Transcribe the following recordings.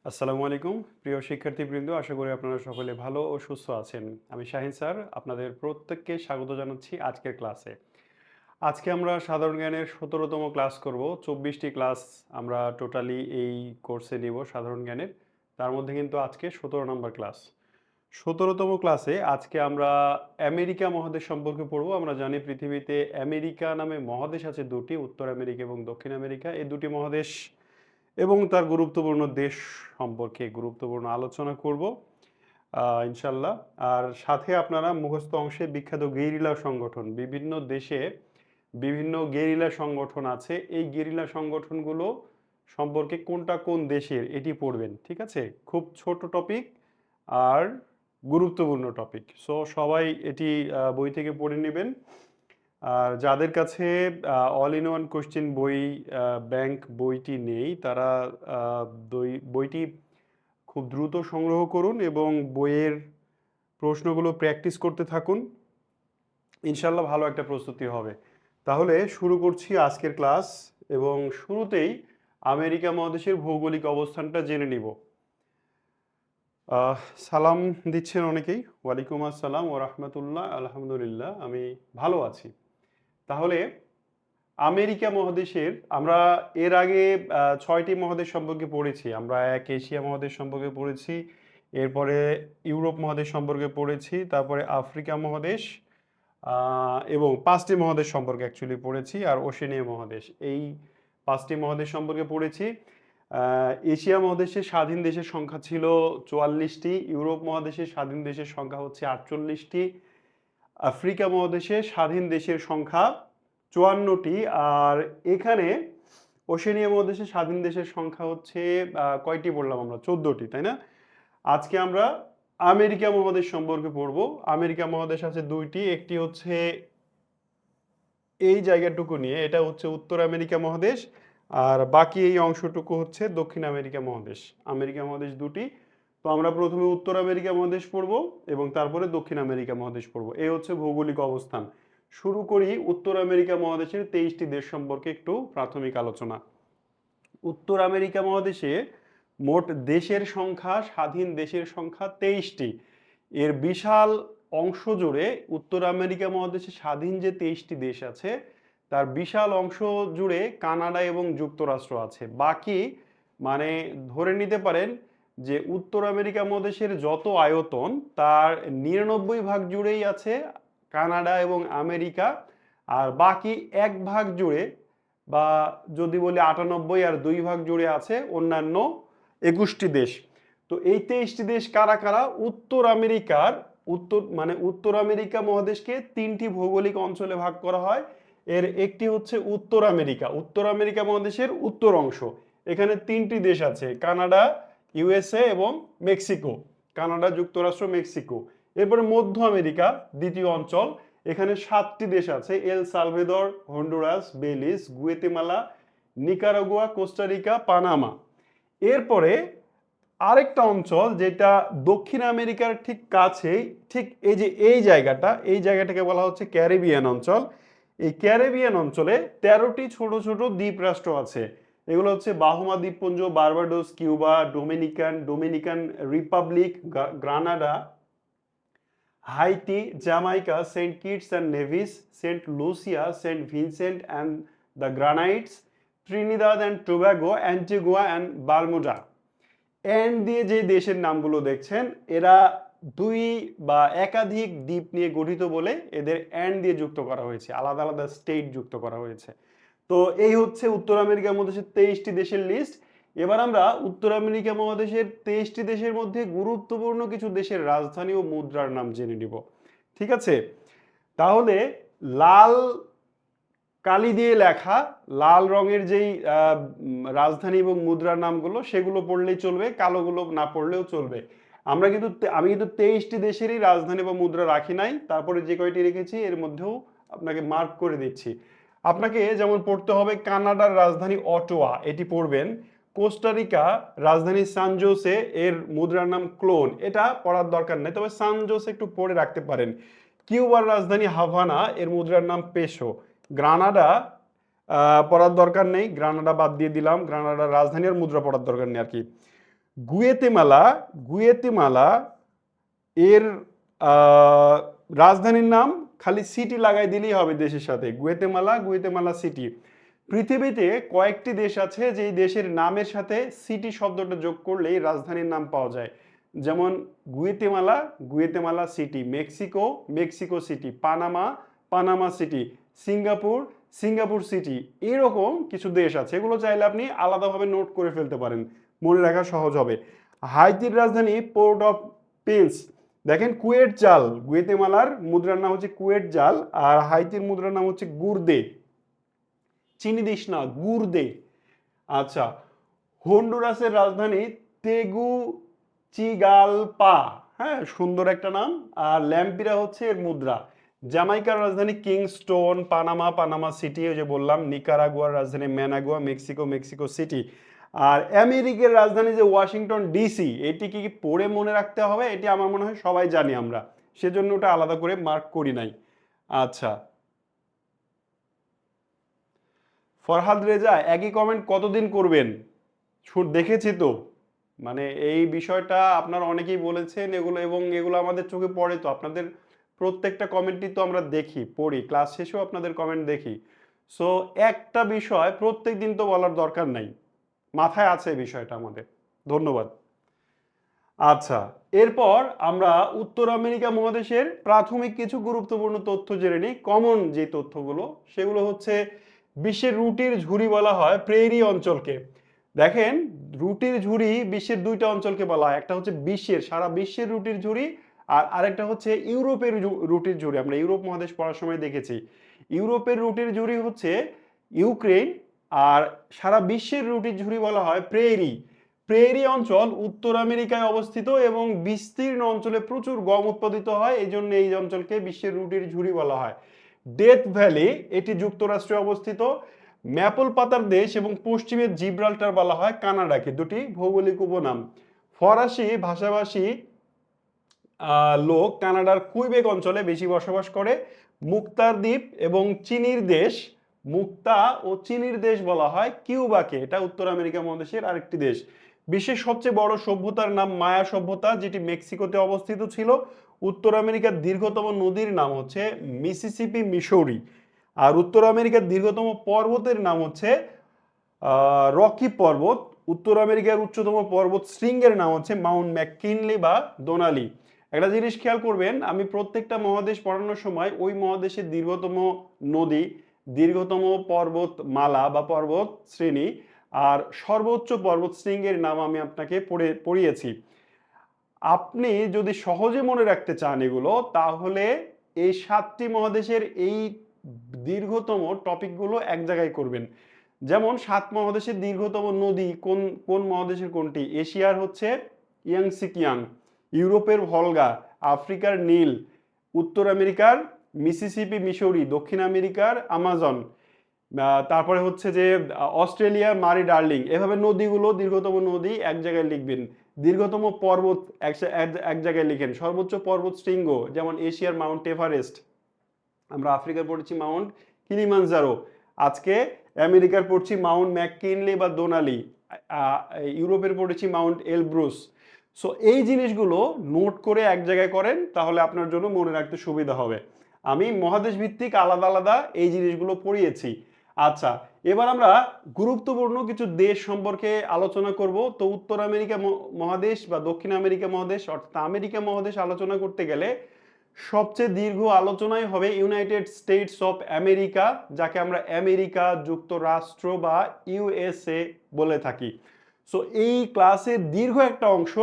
আসসালামু আলাইকুম প্রিয় শিক্ষার্থীবৃন্দ, আশা করি আপনারা সকলে ভালো ও সুস্থ আছেন। আমি শাহিন স্যার আপনাদের প্রত্যেককে স্বাগত জানাচ্ছি আজকের ক্লাসে। আজকে আমরা সাধারণ জ্ঞানের ১৭তম ক্লাস করব। ২৪টি ক্লাস আমরা টোটালি এই কোর্সে নিব সাধারণ জ্ঞানের। তার মধ্যে কিন্তু আজকে ১৭ নম্বর ক্লাস। ১৭তম ক্লাসে আজকে আমরা আমেরিকা মহাদেশ সম্পর্কে পড়ব। আমরা জানি পৃথিবীতে আমেরিকা নামে মহাদেশ আছে দুটি, উত্তর আমেরিকা এবং দক্ষিণ আমেরিকা। এই দুটি মহাদেশ এবং তার গুরুত্বপূর্ণ দেশ সম্পর্কে গুরুত্বপূর্ণ আলোচনা করব ইনশাল্লাহ। আর সাথে আপনারা মুখস্থ অংশে বিখ্যাত গেরিলা সংগঠন, বিভিন্ন দেশে বিভিন্ন গেরিলা সংগঠন আছে, এই গেরিলা সংগঠনগুলো সম্পর্কে কোনটা কোন দেশের এটি পড়বেন। ঠিক আছে, খুব ছোট টপিক আর গুরুত্বপূর্ণ টপিক। সো সবাই এটি বই থেকে পড়ে নেবেন। আর যাদের কাছে অল ইন ওয়ান কোশ্চেন বই ব্যাংক বইটি নেই, তারা বইটি খুব দ্রুত সংগ্রহ করুন এবং বইয়ের প্রশ্নগুলো প্র্যাকটিস করতে থাকুন। ইনশাল্লাহ ভালো একটা প্রস্তুতি হবে। তাহলে শুরু করছি আজকের ক্লাস এবং শুরুতেই আমেরিকা মহাদেশের ভৌগোলিক অবস্থানটা জেনে নিব। সালাম দিচ্ছেন অনেকেই। ওয়ালাইকুম আসসালাম ও রহমতুল্লাহ। আলহামদুলিল্লাহ, আমি ভালো আছি। তাহলে আমেরিকা মহাদেশের আমরা এর আগে ৬টি মহাদেশ সম্পর্কে পড়েছি। আমরা এক এশিয়া মহাদেশ সম্পর্কে পড়েছি, এরপরে ইউরোপ মহাদেশ সম্পর্কে পড়েছি, তারপরে আফ্রিকা মহাদেশ এবং ৫টি মহাদেশ সম্পর্কে অ্যাকচুয়ালি পড়েছি, আর ওশেনিয়া মহাদেশ। এই ৫টি মহাদেশ সম্পর্কে পড়েছি। এশিয়া মহাদেশের স্বাধীন দেশের সংখ্যা ছিল ৪৪টি, ইউরোপ মহাদেশের স্বাধীন দেশের সংখ্যা হচ্ছে ৪৮টি, আফ্রিকা মহাদেশে স্বাধীন দেশের সংখ্যা ৫৪টি, আর এখানে ওশেনিয়া মহাদেশে স্বাধীন দেশের সংখ্যা হচ্ছে কয়টি বললাম আমরা? ১৪টি, তাই না? আজকে আমরা আমেরিকা মহাদেশ সম্পর্কে পড়ব। আমেরিকা মহাদেশ আছে দুইটি, একটি হচ্ছে এই জায়গাটুকু নিয়ে, এটা হচ্ছে উত্তর আমেরিকা মহাদেশ, আর বাকি এই অংশটুকু হচ্ছে দক্ষিণ আমেরিকা মহাদেশ। আমেরিকা মহাদেশ দুটি। তো আমরা প্রথমে উত্তর আমেরিকা মহাদেশ পড়ব এবং তারপরে দক্ষিণ আমেরিকা মহাদেশ পড়ব। এই হচ্ছে ভৌগোলিক অবস্থান। শুরু করি উত্তর আমেরিকা মহাদেশের ২৩টি দেশ সম্পর্কে একটু প্রাথমিক আলোচনা। উত্তর আমেরিকা মহাদেশে মোট দেশের সংখ্যা, স্বাধীন দেশের সংখ্যা ২৩টি। এর বিশাল অংশ জুড়ে উত্তর আমেরিকা মহাদেশে স্বাধীন যে ২৩টি দেশ আছে, তার বিশাল অংশ জুড়ে কানাডা এবং যুক্তরাষ্ট্র আছে। বাকি মানে ধরে নিতে পারেন যে উত্তর আমেরিকা মহাদেশের যত আয়তন, তার ৯৯ ভাগ জুড়েই আছে কানাডা এবং আমেরিকা, আর বাকি ১ ভাগ জুড়ে, বা যদি বলি ৯৮ আর ২ ভাগ জুড়ে আছে অন্যান্য ২১টি দেশ। তো এই ২৩টি দেশ কারা কারা? উত্তর আমেরিকার উত্তর আমেরিকা মহাদেশকে ৩টি ভৌগোলিক অঞ্চলে ভাগ করা হয়। এর একটি হচ্ছে উত্তর আমেরিকা, উত্তর আমেরিকা মহাদেশের উত্তর অংশ। এখানে ৩টি দেশ আছে, কানাডা, ইউএসএ এবং মেক্সিকো। কানাডা, যুক্তরাষ্ট্র, মেক্সিকো। এরপরে মধ্য আমেরিকা দ্বিতীয় অঞ্চল, এখানে ৭টি দেশ আছে, El Salvador, Honduras, Belize, Guatemala, Nicaragua, Costa Rica, Panama. এরপরে আরেকটা অঞ্চল যেটা দক্ষিণ আমেরিকার ঠিক কাছেই, ঠিক এই জায়গাটাকে বলা হচ্ছে ক্যারিবিয়ান অঞ্চল। এই ক্যারিবিয়ান অঞ্চলে ১৩টি ছোট ছোট দ্বীপ রাষ্ট্র আছে। এগুলো হচ্ছে বাহামা দ্বীপপুঞ্জ, Barbados, Cuba, Dominican Republic, Grenada, Haiti, Jamaica, Saint Kitts and Nevis, Saint Lucia, Saint Vincent and the Grenadines, Trinidad and Tobago, Antigua and Bermuda. এন্ড দিয়ে যে দেশের নামগুলো দেখছেন, এরা দুই বা একাধিক দ্বীপ নিয়ে গঠিত বলে এদের এন্ড দিয়ে যুক্ত করা হয়েছে, আলাদা আলাদা স্টেট যুক্ত করা হয়েছে। তো এই হচ্ছে উত্তর আমেরিকা মহাদেশের ২৩টি দেশের লিস্ট। এবার আমরা উত্তর আমেরিকা মহাদেশের ২৩টি দেশের মধ্যে গুরুত্বপূর্ণ কিছু দেশের রাজধানী ও মুদ্রার নাম জেনে নিব। ঠিক আছে, তাহলে লাল কালি দিয়ে লেখা লাল রঙের যেই রাজধানী এবং মুদ্রার নামগুলো, সেগুলো পড়লেই চলবে, কালোগুলো না পড়লেও চলবে। আমি কিন্তু ২৩টি দেশেরই রাজধানী বা মুদ্রা রাখি নাই, তারপরে যে কয়টি রেখেছি এর মধ্যেও আপনাকে মার্ক করে দিচ্ছি। আপনাকে যেমন পড়তে হবে কানাডার রাজধানী অটোয়া, এটি পড়বেন। কোস্টারিকা রাজধানী সান জোসে, এর মুদ্রার নাম ক্লোন, এটা পড়ার দরকার নেই, তবে সান জোসে একটু পড়ে রাখতে পারেন। কিউবার রাজধানী হাভানা, এর মুদ্রার নাম পেসো। গ্রানাডা পড়ার দরকার নেই, গ্রানাডা বাদ দিয়ে দিলাম, গ্রানাডার রাজধানী আর মুদ্রা পড়ার দরকার নেই আর কি। গুয়েতেমালা, গুয়েতেমালা এর আহ, রাজধানীর নাম খালি সিটি লাগাই দিলেই হবে দেশের সাথে, গুয়েতেমালা, গুয়েতেমালা সিটি। পৃথিবীতে কয়েকটি দেশ আছে যেই দেশের নামের সাথে সিটি শব্দটা যোগ করলেই রাজধানীর নাম পাওয়া যায়। যেমন Guatemala, Guatemala city, Mexico, Mexico city, Panama, Panama city, Singapore, Singapore city. এরকম কিছু দেশ আছে, এগুলো চাইলে আপনি আলাদাভাবে নোট করে ফেলতে পারেন, মনে রাখা সহজ হবে। হাইতির রাজধানী পোর্ট অফ প্রিন্স। দেখেন কুয়েট জাল, গুয়েতেমালার মুদ্রার নাম হচ্ছে কুয়েট জাল, আর হাইতির মুদ্রার নাম হচ্ছে গুরদে। চিনি দিস না, গুরদে। আচ্ছা, হন্ডুরাসের রাজধানী তেগুচিগালপা। হ্যাঁ, সুন্দর একটা নাম। আর ল্যাম্পিরা হচ্ছে এর মুদ্রা। জামাইকার রাজধানী কিংস্টোন, পানামা, পানামা সিটি, ওই যে বললাম। নিকারাগুয়ার রাজধানী ম্যানাগুয়া, মেক্সিকো, মেক্সিকো সিটি। আর আমেরিকার রাজধানী যে ওয়াশিংটন ডিসি, এটি কি পড়ে মনে রাখতে হবে? এটি আমার মনে হয় সবাই জানি আমরা, সেজন্য ওটা আলাদা করে মার্ক করি নাই। আচ্ছা, ফরহাদ রেজা একই কমেন্ট কতদিন করবেন? দেখেছি তো, মানে এই বিষয়টা আপনারা অনেকেই বলেছেন এগুলো, এবং এগুলো আমাদের চোখে পড়ে তো। আপনাদের প্রত্যেকটা কমেন্টই তো আমরা দেখি, পড়ি, ক্লাস শেষেও আপনাদের কমেন্ট দেখি। সো একটা বিষয় প্রত্যেক দিন তো বলার দরকার নাই, মাথায় আছে এই বিষয়টা আমাদের। ধন্যবাদ। আচ্ছা, এরপর আমরা উত্তর আমেরিকা মহাদেশের প্রাথমিক কিছু গুরুত্বপূর্ণ তথ্য জেনে নিই। কমন যে তথ্যগুলো, সেগুলো হচ্ছে বিশ্বের রুটির ঝুড়ি বলা হয় প্রেরি অঞ্চলকে। দেখেন, রুটির ঝুড়ি বিশ্বের দুইটা অঞ্চলকে বলা হয়, একটা হচ্ছে বিশ্বের, সারা বিশ্বের রুটির ঝুড়ি, আর আরেকটা হচ্ছে ইউরোপের রুটির ঝুড়ি। আমরা ইউরোপ মহাদেশ পড়ার সময় দেখেছি। ইউরোপের রুটির ঝুড়ি হচ্ছে ইউক্রেন, আর সারা বিশ্বের রুটির ঝুড়ি বলা হয় প্রেরি। প্রেরি অঞ্চল উত্তর আমেরিকায় অবস্থিত এবং বিস্তীর্ণ অঞ্চলে প্রচুর গম উৎপাদিত হয়, এই জন্য এই অঞ্চলকে বিশ্বের রুটির ঝুড়ি বলা হয়। ডেথ ভ্যালি, এটি যুক্তরাষ্ট্রে অবস্থিত। ম্যাপল পাতার দেশ এবং পশ্চিমের জিব্রাল্টার বলা হয় কানাডাকে, দুটি ভৌগোলিক উপনাম। ফরাসি ভাষাভাষী লোক কানাডার কুইবেক অঞ্চলে বেশি বসবাস করে। মুক্তার দ্বীপ এবং চিনির দেশ, মুক্তা ও চিনির দেশ বলা হয় কিউবাকে, এটা উত্তর আমেরিকা মহাদেশের আরেকটি দেশ। বিশ্বের সবচেয়ে বড় সভ্যতার নাম মায়া সভ্যতা, যেটি মেক্সিকোতে অবস্থিত ছিল। উত্তর আমেরিকার দীর্ঘতম নদীর নাম হচ্ছে মিসিসিপি, মিসৌরি। আর উত্তর আমেরিকার দীর্ঘতম পর্বতের নাম হচ্ছে রকি পর্বত। উত্তর আমেরিকার উচ্চতম পর্বত শৃঙ্গের নাম হচ্ছে মাউন্ট ম্যাককিনলি বা দোনালি। একটা জিনিস খেয়াল করবেন, আমি প্রত্যেকটা মহাদেশ পড়ানোর সময় ওই মহাদেশের দীর্ঘতম নদী, দীর্ঘতম পর্বত মালা বা পর্বত শ্রেণী, আর সর্বোচ্চ পর্বত শৃঙ্গের নাম আমি আপনাকে পড়িয়েছি। আপনি যদি সহজে মনে রাখতে চান এগুলো, তাহলে এই 7টি মহাদেশের এই দীর্ঘতম টপিকগুলো এক জায়গায় করবেন। যেমন 7 মহাদেশের দীর্ঘতম নদী কোন কোন মহাদেশের কোনটি? এশিয়ার হচ্ছে ইয়াংসিকিয়াং, ইউরোপের ভলগা, আফ্রিকার নীল, উত্তর আমেরিকার মিসিসিপি, মিসৌরি, দক্ষিণ আমেরিকার আমাজন, তারপরে হচ্ছে যে অস্ট্রেলিয়ার মারি ডার্লিং। এভাবে নদীগুলো, দীর্ঘতম নদী এক জায়গায় লিখবেন। দীর্ঘতম পর্বত এক জায়গায় লিখেন। সর্বোচ্চ পর্বত শৃঙ্গ, যেমন এশিয়ার মাউন্ট এভারেস্ট, আমরা আফ্রিকার পড়েছি মাউন্ট কিলিমানজারো, আজকে আমেরিকার পড়ছি মাউন্ট ম্যাককিনলি বা দোনালি, ইউরোপের পড়েছি মাউন্ট এলব্রুস। সো এই জিনিসগুলো নোট করে এক জায়গায় করেন, তাহলে আপনার জন্য মনে রাখতে সুবিধা হবে। আমি মহাদেশ ভিত্তিক আলাদা আলাদা এই জিনিসগুলো পড়িয়েছি। আচ্ছা, এবার আমরা গুরুত্বপূর্ণ কিছু দেশ সম্পর্কে আলোচনা করব। তো উত্তর আমেরিকা মহাদেশ বা দক্ষিণ আমেরিকা মহাদেশ, অর্থাৎ আমেরিকা মহাদেশ আলোচনা করতে গেলে সবচেয়ে দীর্ঘ আলোচনাই হবে ইউনাইটেড স্টেটস অফ আমেরিকা, যাকে আমরা আমেরিকা যুক্তরাষ্ট্র বা ইউএসএ বলে থাকি। সো এই ক্লাসের দীর্ঘ একটা অংশ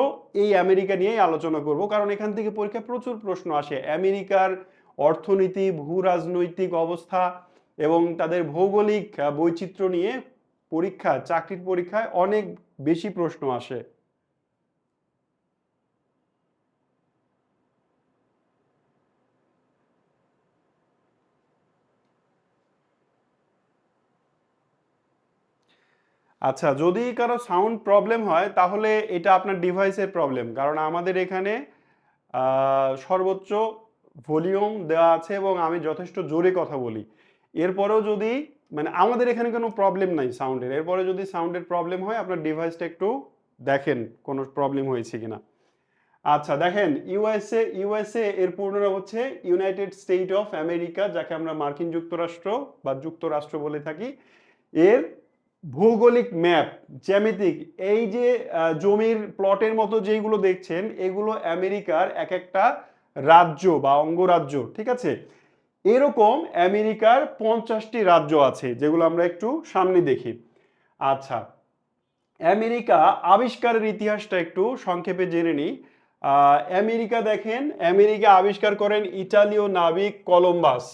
এই আমেরিকা নিয়েই আলোচনা করব, কারণ এখান থেকে পরীক্ষায় প্রচুর প্রশ্ন আসে। আমেরিকার অর্থনীতি, ভূ রাজনৈতিক অবস্থা এবং তাদের ভৌগোলিক বৈচিত্র্য নিয়ে পরীক্ষা, চাকরির পরীক্ষায় অনেক বেশি প্রশ্ন আসে। আচ্ছা, যদি কারো সাউন্ড প্রবলেম হয় তাহলে এটা আপনার ডিভাইসের প্রবলেম, কারণ আমাদের এখানে সর্বোচ্চ ভলিউম দেওয়া আছে এবং আমি যথেষ্ট জোরে কথা বলি। এরপরেও যদি, মানে আমাদের এখানে কোনো প্রবলেম নাই সাউন্ডের, এরপরে যদি সাউন্ডের প্রবলেম হয় আপনার ডিভাইসটা একটু দেখেন কোনো প্রবলেম হয়েছে কিনা। আচ্ছা দেখেন, ইউএসএ এর পূর্ণ নাম হচ্ছে ইউনাইটেড স্টেট অফ আমেরিকা, যাকে আমরা মার্কিন যুক্তরাষ্ট্র বা যুক্তরাষ্ট্র বলে থাকি। এর ভৌগোলিক ম্যাপ, জ্যামিতিক, এই যে জমির প্লটের মতো যেগুলো দেখছেন, এগুলো আমেরিকার এক একটা রাজ্য বা অঙ্গরাজ্য, ঠিক আছে। এরকম আমেরিকার 50টি রাজ্য আছে, যেগুলো আমরা একটু সামনে দেখি। আচ্ছা, আমেরিকা আবিষ্কারের ইতিহাসটা একটু সংক্ষেপে জেনে নিই। আমেরিকা দেখেন, আমেরিকা আবিষ্কার করেন ইতালীয় নাবিক কলম্বাস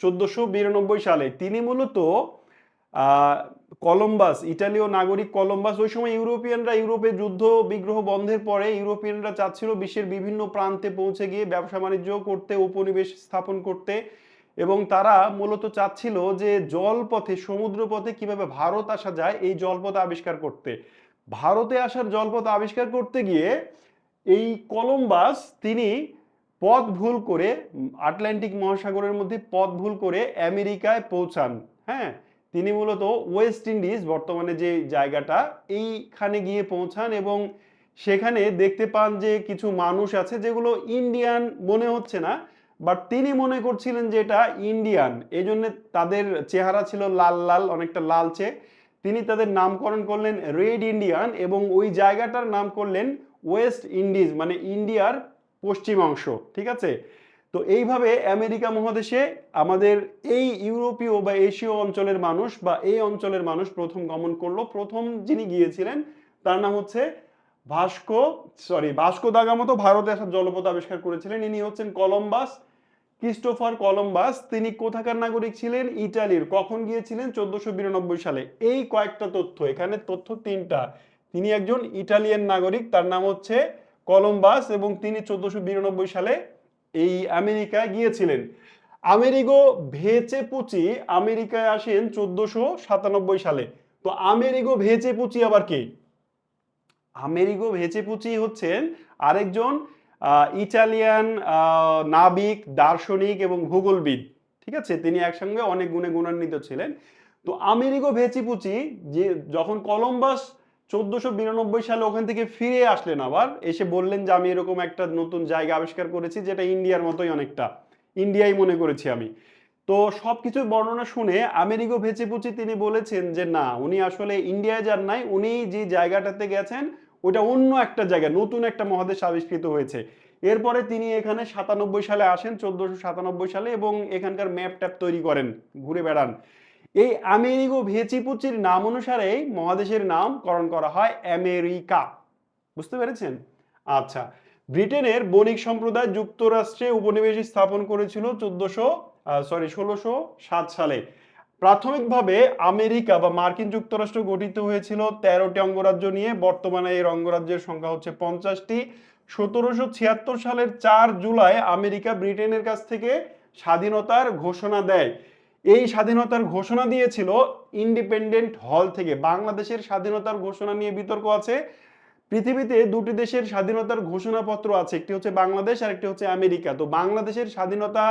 1492 সালে। তিনি মূলত কলম্বাস, ইতালীয় নাগরিক কলম্বাস, ওই সময় ইউরোপিয়ানরা ইউরোপে যুদ্ধ বিগ্রহ বন্ধের পরে ইউরোপিয়ানরা চাচ্ছিল বিশ্বের বিভিন্ন প্রান্তে পৌঁছে গিয়ে ব্যবসা বাণিজ্য করতে, উপনিবেশ স্থাপন করতে, এবং তারা মূলত চাচ্ছিল যে জলপথে, সমুদ্রপথে কিভাবে ভারত আসা যায় এই জলপথ আবিষ্কার করতে। ভারতে আসার জলপথ আবিষ্কার করতে গিয়ে এই কলম্বাস তিনি পথ ভুল করে, আটলান্টিক মহাসাগরের মধ্যে পথ ভুল করে আমেরিকায় পৌঁছান। হ্যাঁ, তিনি মূলত ওয়েস্ট ইন্ডিজ, বর্তমানে যে জায়গাটা, এইখানে গিয়ে পৌঁছান এবং সেখানে দেখতে পান যে কিছু মানুষ আছে যেগুলো ইন্ডিয়ান মনে হচ্ছে না, বাট তিনি মনে করছিলেন যে এটা ইন্ডিয়ান, এই জন্য তাদের চেহারা ছিল লাল লাল, অনেকটা লালচে। তিনি তাদের নামকরণ করলেন রেড ইন্ডিয়ান এবং ওই জায়গাটার নাম করলেন ওয়েস্ট ইন্ডিজ, মানে ইন্ডিয়ার পশ্চিমাংশ, ঠিক আছে। তো এইভাবে আমেরিকা মহাদেশে আমাদের এই ইউরোপীয় বা এশীয় অঞ্চলের মানুষ বা এই অঞ্চলের মানুষ প্রথম গমন করলো। প্রথম যিনি গিয়েছিলেন তার নাম হচ্ছে ভাস্কো দা গামা। তো ভারতে আসার জলপথ আবিষ্কার করেছিলেন, ইনি হচ্ছেন কলম্বাস, ক্রিস্টোফার কলম্বাস। তিনি কোথাকার নাগরিক ছিলেন? ইটালির। কখন গিয়েছিলেন? 1492 সালে। এই কয়েকটা তথ্য, এখানে তথ্য তিনটা। তিনি একজন ইটালিয়ান নাগরিক, তার নাম হচ্ছে কলম্বাস, এবং তিনি 1492 সালে এই আমেরিকায় গিয়েছিলেন। আমেরিগো ভেচেপুচি আমেরিকায় আসেন 1497 সালে। তো আমেরিগো ভেচেপুচি আবার কে? আমেরিগো ভেচেপুচি হচ্ছেন আরেকজন ইটালিয়ান নাবিক, দার্শনিক এবং ভূগোলবিদ, ঠিক আছে। তিনি একসঙ্গে অনেক গুণে গুণান্বিত ছিলেন। তো আমেরিগো ভেচিপুচি যে যখন কলম্বাস 1492 সালে ওখান থেকে ফিরে আসলেন, আবার এসে বললেন যে আমি এরকম একটা নতুন জায়গা আবিষ্কার করেছি যেটা ইন্ডিয়ার মতোই, অনেকটা ইন্ডিয়াই মনে করেছি আমি। তো সবকিছুর বর্ণনা শুনে আমেরিগো ভেচিপুচি তিনি বলেছেন যে না, উনি আসলে ইন্ডিয়ায় যান নাই, উনি যে জায়গাটাতে গেছেন ওটা অন্য একটা জায়গা, নতুন একটা মহাদেশ আবিষ্কৃত হয়েছে। এরপরে তিনি এখানে 97 সালে আসেন, 1497 সালে, এবং এখানকার ম্যাপ ট্যাপ তৈরি করেন, ঘুরে বেড়ান। এই আমেরিগো ভেচিপুচির নাম অনুসারেই মহাদেশের নামকরণ করা হয় আমেরিকা। বুঝতে পেরেছেন? আচ্ছা, ব্রিটেনের বণিক সম্প্রদায় যুক্তরাষ্ট্রে উপনিবেশ স্থাপন করেছিল 1607 সালে। প্রাথমিকভাবে আমেরিকা বা মার্কিন যুক্তরাষ্ট্র গঠিত হয়েছিল 13টি অঙ্গরাজ্য নিয়ে। বর্তমানে এই অঙ্গরাজ্যের সংখ্যা হচ্ছে 50টি। 1776 সালের 4 জুলাই আমেরিকা ব্রিটেনের কাছ থেকে স্বাধীনতার ঘোষণা দেয়। এই স্বাধীনতার ঘোষণা দিয়েছিল ইন্ডিপেন্ডেন্ট হল থেকে। বাংলাদেশের স্বাধীনতার ঘোষণা নিয়ে বিতর্ক আছে। পৃথিবীতে দুটি দেশের স্বাধীনতার ঘোষণাপত্র আছে, একটি হচ্ছে বাংলাদেশ আর একটি হচ্ছে আমেরিকা। তো বাংলাদেশের স্বাধীনতা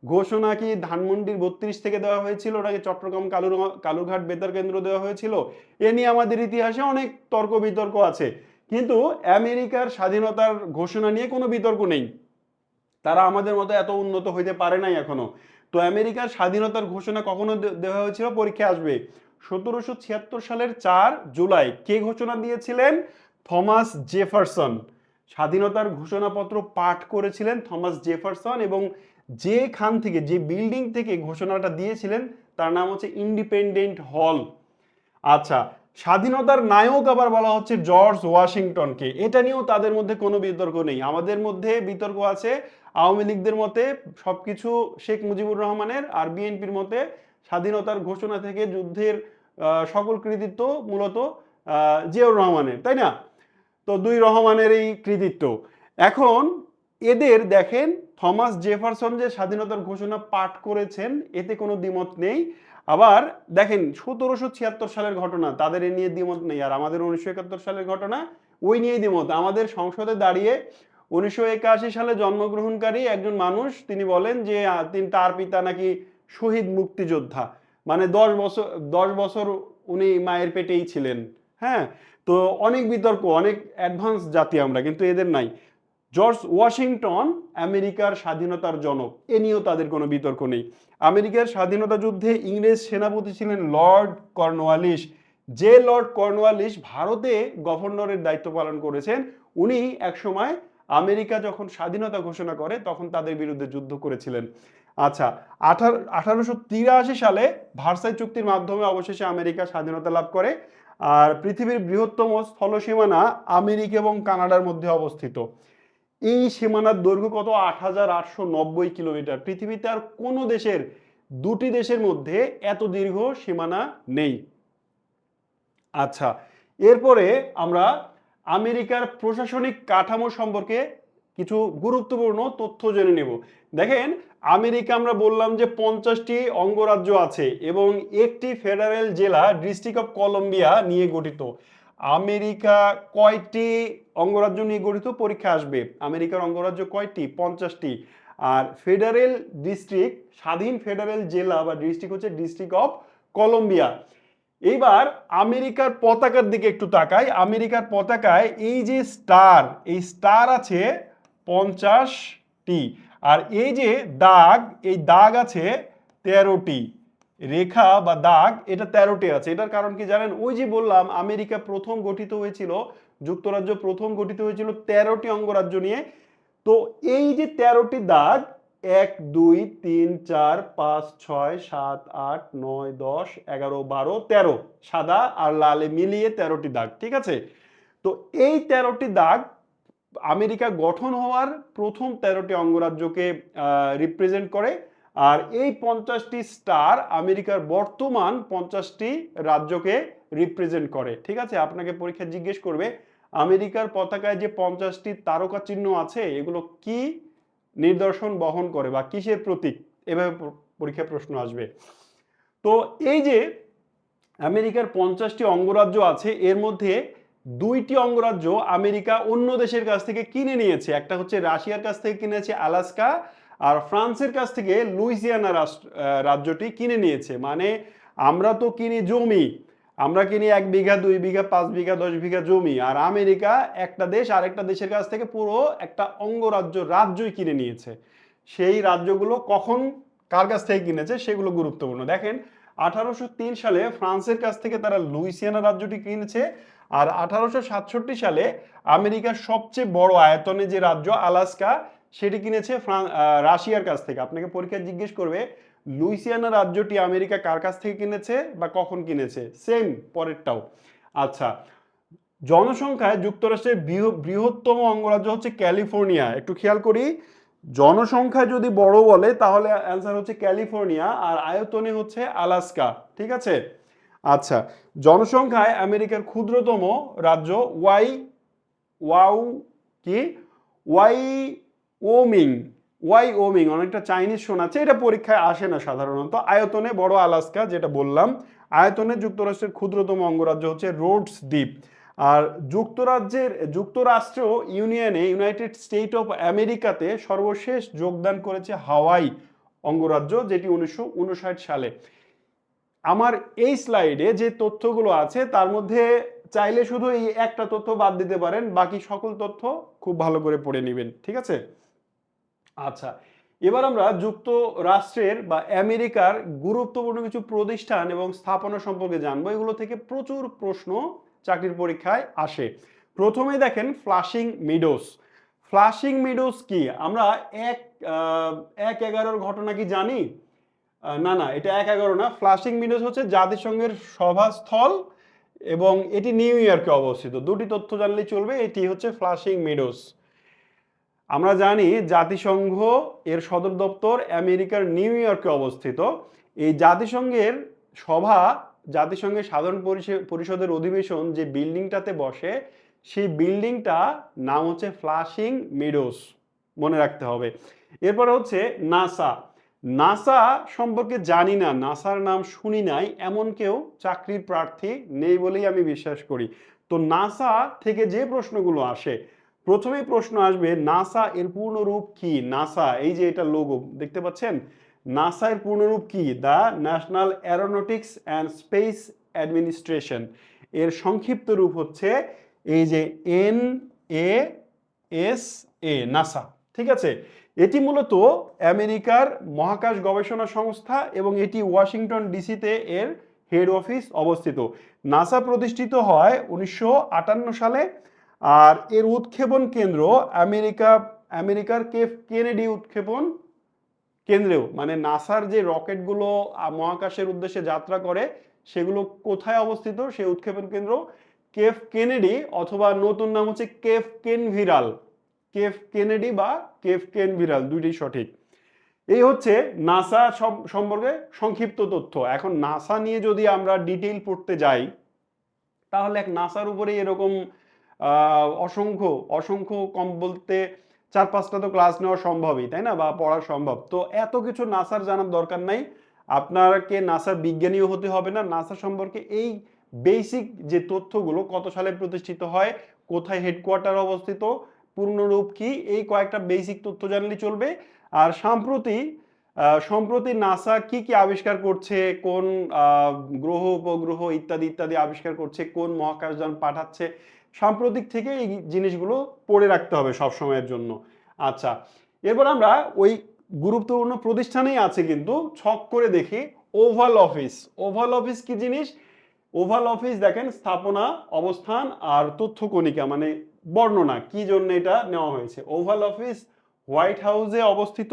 ঘোষণা কি ধানমন্ডির 32 থেকে দেওয়া হয়েছিল নাকি চট্টগ্রাম কালুরঘাট বেতার কেন্দ্র দেওয়া হয়েছিল, এ নিয়ে আমাদের ইতিহাসে অনেক তর্ক বিতর্ক আছে। কিন্তু আমেরিকার স্বাধীনতার ঘোষণা নিয়ে কোনো বিতর্ক নেই, তারা আমাদের মতো এত উন্নত হইতে পারে নাই এখনো। তো আমেরিকার স্বাধীনতার ঘোষণা কখনো দেওয়া হয়েছিল, পরীক্ষা আসবে। 1776 সালের 4 জুলাই কে ঘোষণা দিয়েছিলেন? Thomas Jefferson. স্বাধীনতার ঘোষণাপত্র পাঠ করেছিলেন থমাস জেফারসন, এবং যেখান থেকে, যে বিল্ডিং থেকে ঘোষণাটা দিয়েছিলেন তার নাম হচ্ছে ইন্ডিপেন্ডেন্ট হল। আচ্ছা, স্বাধীনতার নায়ক আবার বলা হচ্ছে জর্জ ওয়াশিংটনকে। এটা নিয়েও তাদের মধ্যে কোনো বিতর্ক নেই। আমাদের মধ্যে বিতর্ক আছে আওয়ামী লীগদের মতে সবকিছু শেখ মুজিবুর রহমানের, আর বিএনপির মতে স্বাধীনতার ঘোষণা থেকে যুদ্ধের সকল কৃতিত্ব মূলত জিয়াউর রহমানের, তাই না? তো দুই রহমানের এই কৃতিত্ব। এখন এদের দেখেন, থমাস জেফারসন যে স্বাধীনতার ঘোষণা পাঠ করেছেন এতে কোনো দ্বিমত নেই। আবার দেখেন 1776 সালের ঘটনা, তাদের এ নিয়ে দ্বিমত নেই। আর আমাদের 1971 সালের ঘটনা, ওই নিয়েই দ্বিমত। আমাদের সংসদে দাঁড়িয়ে 1981 সালে জন্মগ্রহণকারী একজন মানুষ তিনি বলেন যে তার পিতা নাকি শহীদ মুক্তিযোদ্ধা, মানে 10 বছর উনি মায়ের পেটেই ছিলেন। হ্যাঁ, তো অনেক বিতর্ক, অনেক অ্যাডভান্স জাতি আমরা, কিন্তু এদের নাই। জর্জ ওয়াশিংটন আমেরিকার স্বাধীনতার জনক, এ নিয়েও তাদের কোনো বিতর্ক নেই। আমেরিকার স্বাধীনতা যুদ্ধে ইংরেজ সেনাপতি ছিলেন লর্ড কর্নওয়ালিস। যে লর্ড কর্নওয়ালিস ভারতে গভর্নরের দায়িত্ব পালন করেছেন, উনি একসময় আমেরিকা যখন স্বাধীনতা ঘোষণা করে তখন তাদের বিরুদ্ধে যুদ্ধ করেছিলেন। আচ্ছা, 1883 সালে ভার্সাই চুক্তির মাধ্যমে অবশেষে আমেরিকা স্বাধীনতা লাভ করে। আর পৃথিবীর বৃহত্তম স্থলসীমানা আমেরিকা এবং কানাডার মধ্যে অবস্থিত। এই সীমানার দৈর্ঘ্য কত? 8890 কিলোমিটার। পৃথিবীতে আর কোনো দেশের, দুটি দেশের মধ্যে এত দীর্ঘ সীমানা নেই। আচ্ছা, এরপরে আমরা আমেরিকার প্রশাসনিক কাঠামো সম্পর্কে কিছু গুরুত্বপূর্ণ তথ্য জেনে নেব। দেখেন, আমেরিকা আমরা বললাম যে 50টি অঙ্গরাজ্য আছে এবং একটি ফেডারেল জেলা ডিস্ট্রিক্ট অফ কলম্বিয়া নিয়ে গঠিত। আমেরিকা কয়টি অঙ্গরাজ্য নিয়ে গঠিত? পরীক্ষা আসবে। আমেরিকার অঙ্গরাজ্য কয়টি? 50টি। আর ফেডারেল ডিস্ট্রিক্ট, স্বাধীন ফেডারেল জেলা বা ডিস্ট্রিক্ট হচ্ছে ডিস্ট্রিক্ট অফ কলম্বিয়া। এইবার আমেরিকার পতাকার দিকে একটু তাকাই। আমেরিকার পতাকায় এই যে স্টার, এই স্টার আছে 50টি, আর এই যে দাগ, এই দাগ আছে 13টি। রেখা বা দাগ, এটা 13টি আছে। এটার কারণ কি জানেন? ওই যে বললাম আমেরিকা প্রথম গঠিত হয়েছিল, যুক্তরাজ্য প্রথম গঠিত হয়েছিল 13টি অঙ্গরাজ্য নিয়ে। তো এই যে 13টি দাগ, 1 2 3 4 5 6 7 8 9 10 11 12 13, সাদা আর লালে মিলিয়ে 13টি দাগ, ঠিক আছে? তো এই 13টি দাগ আমেরিকা গঠন হওয়ার প্রথম 13টি অঙ্গরাজ্যকে রিপ্রেজেন্ট করে। আর এই 50টি স্টার আমেরিকার বর্তমান 50টি রাজ্যকে রিপ্রেজেন্ট করে, ঠিক আছে? আপনাকে পরীক্ষা জিজ্ঞেস করবে আমেরিকার পতাকায় যে 50টি তারকা চিহ্ন আছে, এগুলো কি নিদর্শন বহন করে বা কিসের প্রতীক? এভাবে পরীক্ষা প্রশ্ন আসবে। তো এই যে আমেরিকার 50টি অঙ্গরাজ্য আছে, এর মধ্যে 2টি অঙ্গরাজ্য আমেরিকা অন্য দেশের কাছ থেকে কিনে নিয়েছে। একটা হচ্ছে রাশিয়ার কাছ থেকে কিনেছে আলাস্কা, আর ফ্রান্সের কাছ থেকে লুইজিয়ানা রাজ্যটি কিনে নিয়েছে। মানে আমরা তো কিনি জমি, আমরা কিনি 1 বিঘা 2 বিঘা 5 বিঘা 10 বিঘা জমি, আর আমেরিকা একটা দেশ আরেকটা দেশের কাছ থেকে পুরো একটা অঙ্গরাজ্য, রাজ্যই কিনে নিয়েছে। সেই রাজ্যগুলো কখন কার কাছ থেকে কিনেছে সেগুলো গুরুত্বপূর্ণ। দেখেন, 1803 সালে ফ্রান্সের কাছ থেকে তারা লুইসিয়ানা রাজ্যটি কিনেছে, আর 1867 সালে আমেরিকার সবচেয়ে বড় আয়তনে যে রাজ্য আলাস্কা, সেটি কিনেছে রাশিয়ার কাছ থেকে। আপনাকে পরীক্ষায় জিজ্ঞেস করবে লুইসিয়ানা রাজ্যটি আমেরিকা কার কাছ থেকে কিনেছে বা কখন কিনেছে, সেম পরেরটাও। আচ্ছা, জনসংখ্যায় যুক্তরাষ্ট্রের বৃহত্তম অঙ্গরাজ্য হচ্ছে ক্যালিফোর্নিয়া। একটু খেয়াল করি, জনসংখ্যা যদি বড় বলে তাহলে অ্যান্সার হচ্ছে ক্যালিফোর্নিয়া, আর আয়তনে হচ্ছে আলাস্কা, ঠিক আছে? আচ্ছা, জনসংখ্যায় আমেরিকার ক্ষুদ্রতম রাজ্য ওয়াও কি ওয়াইওমিং। ওয়াইওমিং অনেকটা চাইনিজ শোনাচ্ছে, এটা পরীক্ষায় আসে না সাধারণত। আয়তনে বড় আলাস্কা, যেটা বললাম। আয়তনে যুক্তরাষ্ট্রের ক্ষুদ্রতম অঙ্গরাজ্য হচ্ছে রোডস দ্বীপ। আর যুক্তরাষ্ট্র ইউনিয়নে, ইউনাইটেড স্টেট অফ আমেরিকাতে সর্বশেষ যোগদান করেছে হাওয়াই অঙ্গরাজ্য, যেটি 1959 সালে। আমার এই স্লাইডে যে তথ্যগুলো আছে তার মধ্যে চাইলে শুধু এই একটা তথ্য বাদ দিতে পারেন, বাকি সকল তথ্য খুব ভালো করে পড়ে নেবেন, ঠিক আছে? আচ্ছা, এবার আমরা যুক্তরাষ্ট্রের বা আমেরিকার গুরুত্বপূর্ণ কিছু প্রতিষ্ঠান এবং স্থাপনা সম্পর্কে জানবো। এগুলো থেকে প্রচুর প্রশ্ন চাকরির পরীক্ষায় আসে। প্রথমে দেখেন ফ্লাশিং মিডোস। ফ্লাশিং মিডোস কি? আমরা 1/11 ঘটনা কি জানি? না না, এটা 1/11 না। ফ্লাশিং মিডোস হচ্ছে জাতিসংঘের সভাস্থল এবং এটি নিউ ইয়র্কে অবস্থিত। দুটি তথ্য জানলেই চলবে। এটি হচ্ছে ফ্লাশিং মিডোস। আমরা জানি জাতিসংঘ এর সদর দপ্তর আমেরিকার নিউ ইয়র্কে অবস্থিত। এই জাতিসংঘের সভা, জাতিসংঘের সাধারণ পরিষদের অধিবেশন যে বিল্ডিংটাতে বসে, সেই বিল্ডিংটা নাম হচ্ছে ফ্লাশিং মিডোস, মনে রাখতে হবে। এরপরে হচ্ছে নাসা। নাসা সম্পর্কে জানি না, নাসার নাম শুনি নাই, এমন কেউ চাকরির প্রার্থী নেই বলেই আমি বিশ্বাস করি। তো নাসা থেকে যে প্রশ্নগুলো আসে, প্রথমেই প্রশ্ন আসবে নাসা এর পূর্ণরূপ কি? নাসা, এই যে এটা লোগো দেখতে পাচ্ছেন, নাসা এর পূর্ণরূপ কি? The national Aeronautics and space administration. এর সংক্ষিপ্ত রূপ হচ্ছে এই যে NASA, নাসা। ঠিক আছে, এটি মূলত আমেরিকার মহাকাশ গবেষণা সংস্থা এবং এটি ওয়াশিংটন ডিসিতে এর হেড অফিস অবস্থিত। নাসা প্রতিষ্ঠিত হয় 1958 সালে, আর এর উৎক্ষেপণ কেন্দ্র আমেরিকার কেনেডি উৎক্ষেপণ কেন্দ্রেও, মানে নাসার যে রকেটগুলো মহাকাশের উদ্দেশ্যে যাত্রা করে সেগুলো কোথায় অবস্থিত, সেই উৎক্ষেপণ কেন্দ্র কেফ কেনেডি, অথবা নতুন নাম হচ্ছে কেফ কেনভিরাল। কেফ কেনেডি বা কেফ কেনভিরাল, দুইটাই সঠিক। এই হচ্ছে নাসা সম্পর্কে সংক্ষিপ্ত তথ্য। এখন নাসা নিয়ে যদি আমরা ডিটেইল পড়তে যাই, তাহলে এক নাসার উপরে এরকম অসংখ্য অসংখ্য, কম বলতে 4-5টা তো ক্লাস নেওয়া সম্ভবই, তাই না, বা পড়া সম্ভব। তো এত কিছু নাসার জানার দরকার নাই, আপনাকে নাসার বিজ্ঞানীও হতে হবে না। নাসা সম্পর্কে এই বেসিক যে তথ্যগুলো, কত সালে প্রতিষ্ঠিত হয়, কোথায় হেডকোয়ার্টার অবস্থিত, পূর্ণরূপ কি, এই কয়েকটা বেসিক তথ্য জানলেই চলবে। আর সম্প্রতি নাসা কি কি আবিষ্কার করছে, কোন গ্রহ উপগ্রহ ইত্যাদি ইত্যাদি আবিষ্কার করছে, কোন মহাকাশযান পাঠাচ্ছে, সাম্প্রতিক থেকে এই জিনিসগুলো পড়ে রাখতে হবে সব সময়ের জন্য। আচ্ছা, এরপর আমরা ওই গুরুত্বপূর্ণ প্রতিষ্ঠানেই আছে কিন্তু ছক করে দেখি। Oval office. ওভাল অফিস কি জিনিস? ওভাল অফিস দেখেন, স্থাপনা, অবস্থান আর তথ্য কণিকা, মানে বর্ণনা কি জন্য এটা নেওয়া হয়েছে। ওভাল অফিস হোয়াইট হাউসে অবস্থিত,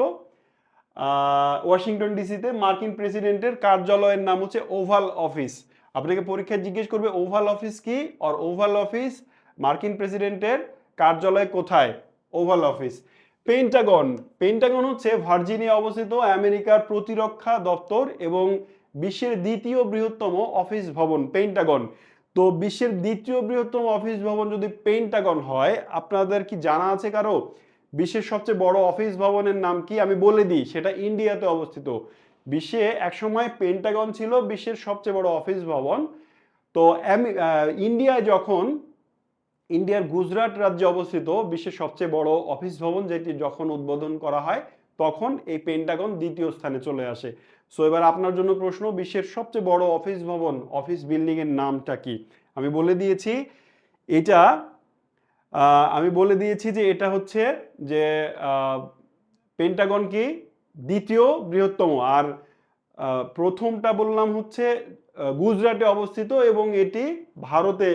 ওয়াশিংটন ডিসিতে। মার্কিন প্রেসিডেন্টের কার্যালয়ের নাম হচ্ছে ওভাল অফিস। আপনাকে পরীক্ষায় জিজ্ঞেস করবে ওভাল অফিস কি, আর ওভাল অফিস মার্কিন প্রেসিডেন্টের কার্যালয় কোথায়, ওভাল অফিস। পেন্টাগন। পেন্টাগন হচ্ছে ভার্জিনিয়া অবস্থিত আমেরিকার প্রতিরক্ষা দপ্তর এবং বিশ্বের দ্বিতীয় বৃহত্তম অফিস ভবন পেন্টাগন। তো বিশ্বের দ্বিতীয় বৃহত্তম অফিস ভবন যদি পেন্টাগন হয়, আপনাদের কি জানা আছে কারো বিশ্বের সবচেয়ে বড় অফিস ভবনের নাম কি? আমি বলে দিই, সেটা ইন্ডিয়াতে অবস্থিত। বিশ্বে একসময় পেন্টাগন ছিল বিশ্বের সবচেয়ে বড় অফিস ভবন। তো ইন্ডিয়ার গুজরাট রাজ্যে অবস্থিত বিশ্বের সবচেয়ে বড় অফিস ভবন, যেটি যখন উদ্বোধন করা হয় তখন এই পেন্টাগন দ্বিতীয় স্থানে চলে আসে। সো এবার আপনার জন্য প্রশ্ন, বিশ্বের সবচেয়ে বড় অফিস ভবন, অফিস বিল্ডিং এর নামটা কি? আমি বলে দিয়েছি এটা যে এটা হচ্ছে যে পেন্টাগন কি দ্বিতীয় বৃহত্তম, আর প্রথমটা বললাম হচ্ছে গুজরাটে অবস্থিত এবং এটি ভারতে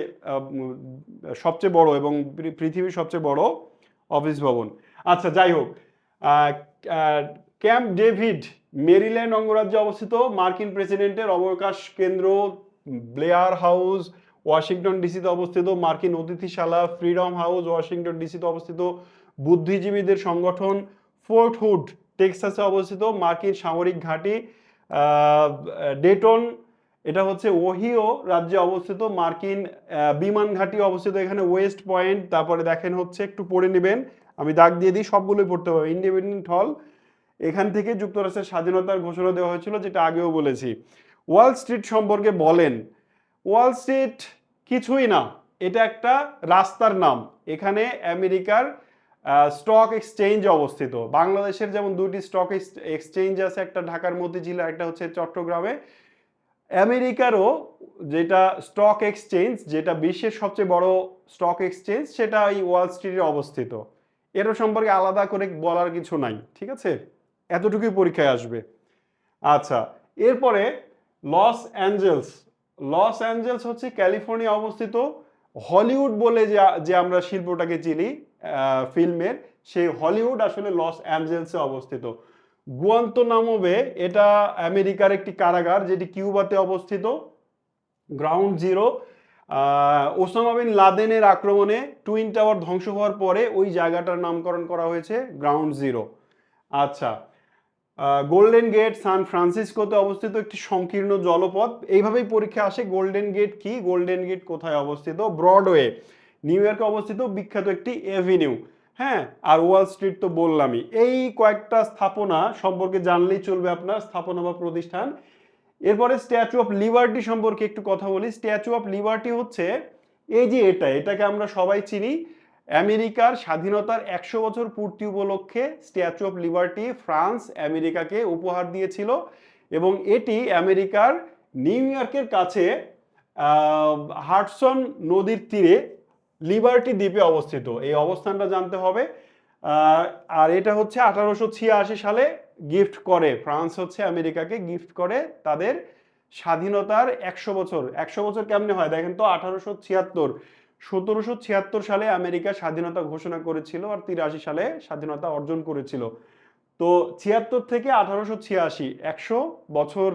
সবচেয়ে বড় এবং পৃথিবীর সবচেয়ে বড় অফিস ভবন। আচ্ছা, যাই হোক, ক্যাম্প ডেভিড মেরিল্যান্ড অঙ্গরাজ্যে অবস্থিত মার্কিন প্রেসিডেন্টের অবকাশ কেন্দ্র। ব্লেয়ার হাউস ওয়াশিংটন ডিসিতে অবস্থিত। মার্কিন অতিথিশালা ফ্রিডম হাউস ওয়াশিংটন ডিসিতে অবস্থিত। বুদ্ধিজীবীদের সংগঠন ফোর্ট হুড টেক্সাসে অবস্থিত। মার্কিন সামরিক ঘাঁটি ডেটন, এটা হচ্ছে ওহিও রাজ্যে অবস্থিত। মার্কিন বিমান ঘাঁটি অবস্থিত এখানে ওয়েস্ট পয়েন্ট। তারপরে দেখেন হচ্ছে, একটু পড়ে নেবেন, আমি দাগ দিয়ে দিই, সবগুলোই পড়তে হবে। ইন্ডিপেন্ডেন্ট হল, এখান থেকে যুক্তরাষ্ট্রের স্বাধীনতার ঘোষণা দেওয়া হয়েছিল, যেটা আগেও বলেছি। ওয়াল স্ট্রিট সম্পর্কে বলেন। ওয়াল স্ট্রিট কিছুই না, এটা একটা রাস্তার নাম। এখানে আমেরিকার স্টক এক্সচেঞ্জ অবস্থিত। বাংলাদেশের যেমন দুটি স্টক এক্সচেঞ্জ আছে, একটা ঢাকার মতিঝিলে, একটা হচ্ছে চট্টগ্রামে। আমেরিকারও যেটা স্টক এক্সচেঞ্জ, যেটা বিশ্বের সবচেয়ে বড় স্টক এক্সচেঞ্জ, সেটা এই ওয়াল স্ট্রিটে অবস্থিত। এর সম্পর্কে আলাদা করে বলার কিছু নাই, ঠিক আছে, এতটুকুই পরীক্ষায় আসবে। আচ্ছা, এরপরে লস অ্যাঞ্জেলস। লস অ্যাঞ্জেলস হচ্ছে ক্যালিফোর্নিয়া অবস্থিত। হলিউড বলে যে আমরা শিল্পটাকে চিনি ফিল্মের, সেই হলিউড আসলে লস অ্যাঞ্জেলসে অবস্থিত। গুয়ান্তনামো বে, এটা আমেরিকার একটি কারাগার যেটি কিউবাতে অবস্থিত। গ্রাউন্ড জিরো, ওসামা বিন লাদেনের আক্রমণে টুইন টাওয়ার ধ্বংস হওয়ার পরে ওই জায়গাটার নামকরণ করা হয়েছে গ্রাউন্ড জিরো। আচ্ছা, গোল্ডেন গেট সান ফ্রান্সিসকোতে অবস্থিত একটি সংকীর্ণ জলপথ। এইভাবেই পরীক্ষা আসে, গোল্ডেন গেট কি, গোল্ডেন গেট কোথায় অবস্থিত। ব্রডওয়ে নিউ ইয়র্কে অবস্থিত বিখ্যাত একটি এভিনিউ। হ্যাঁ, আর ওয়াল স্ট্রিট তো বললামই। এই কয়েকটা স্থাপনা সম্পর্কে জানলেই চলবে আপনার, স্থাপনা বা প্রতিষ্ঠান। এরপরে স্ট্যাচু অফ লিবার্টি সম্পর্কে একটু কথা বলি। স্ট্যাচু অফ লিবার্টি হচ্ছে এই যে এটাকে আমরা সবাই চিনি। আমেরিকার স্বাধীনতার 100 বছর পূর্তি উপলক্ষে স্ট্যাচু অফ লিবার্টি ফ্রান্স আমেরিকাকে উপহার দিয়েছিল এবং এটি আমেরিকার নিউ ইয়র্কের কাছে হাডসন নদীর তীরে লিবার্টি দ্বীপে অবস্থিত। এই অবস্থানটা জানতে হবে। আর এটা হচ্ছে 1886 সালে গিফট করে, ফ্রান্স হচ্ছে আমেরিকাকে গিফট করে তাদের স্বাধীনতার 100 বছর। 100 বছর কেমনে হয় দেখেন তো, 1876, 1776 সালে আমেরিকা স্বাধীনতা ঘোষণা করেছিল আর 83 সালে স্বাধীনতা অর্জন করেছিল। তো 76 থেকে 1886, 100 বছর,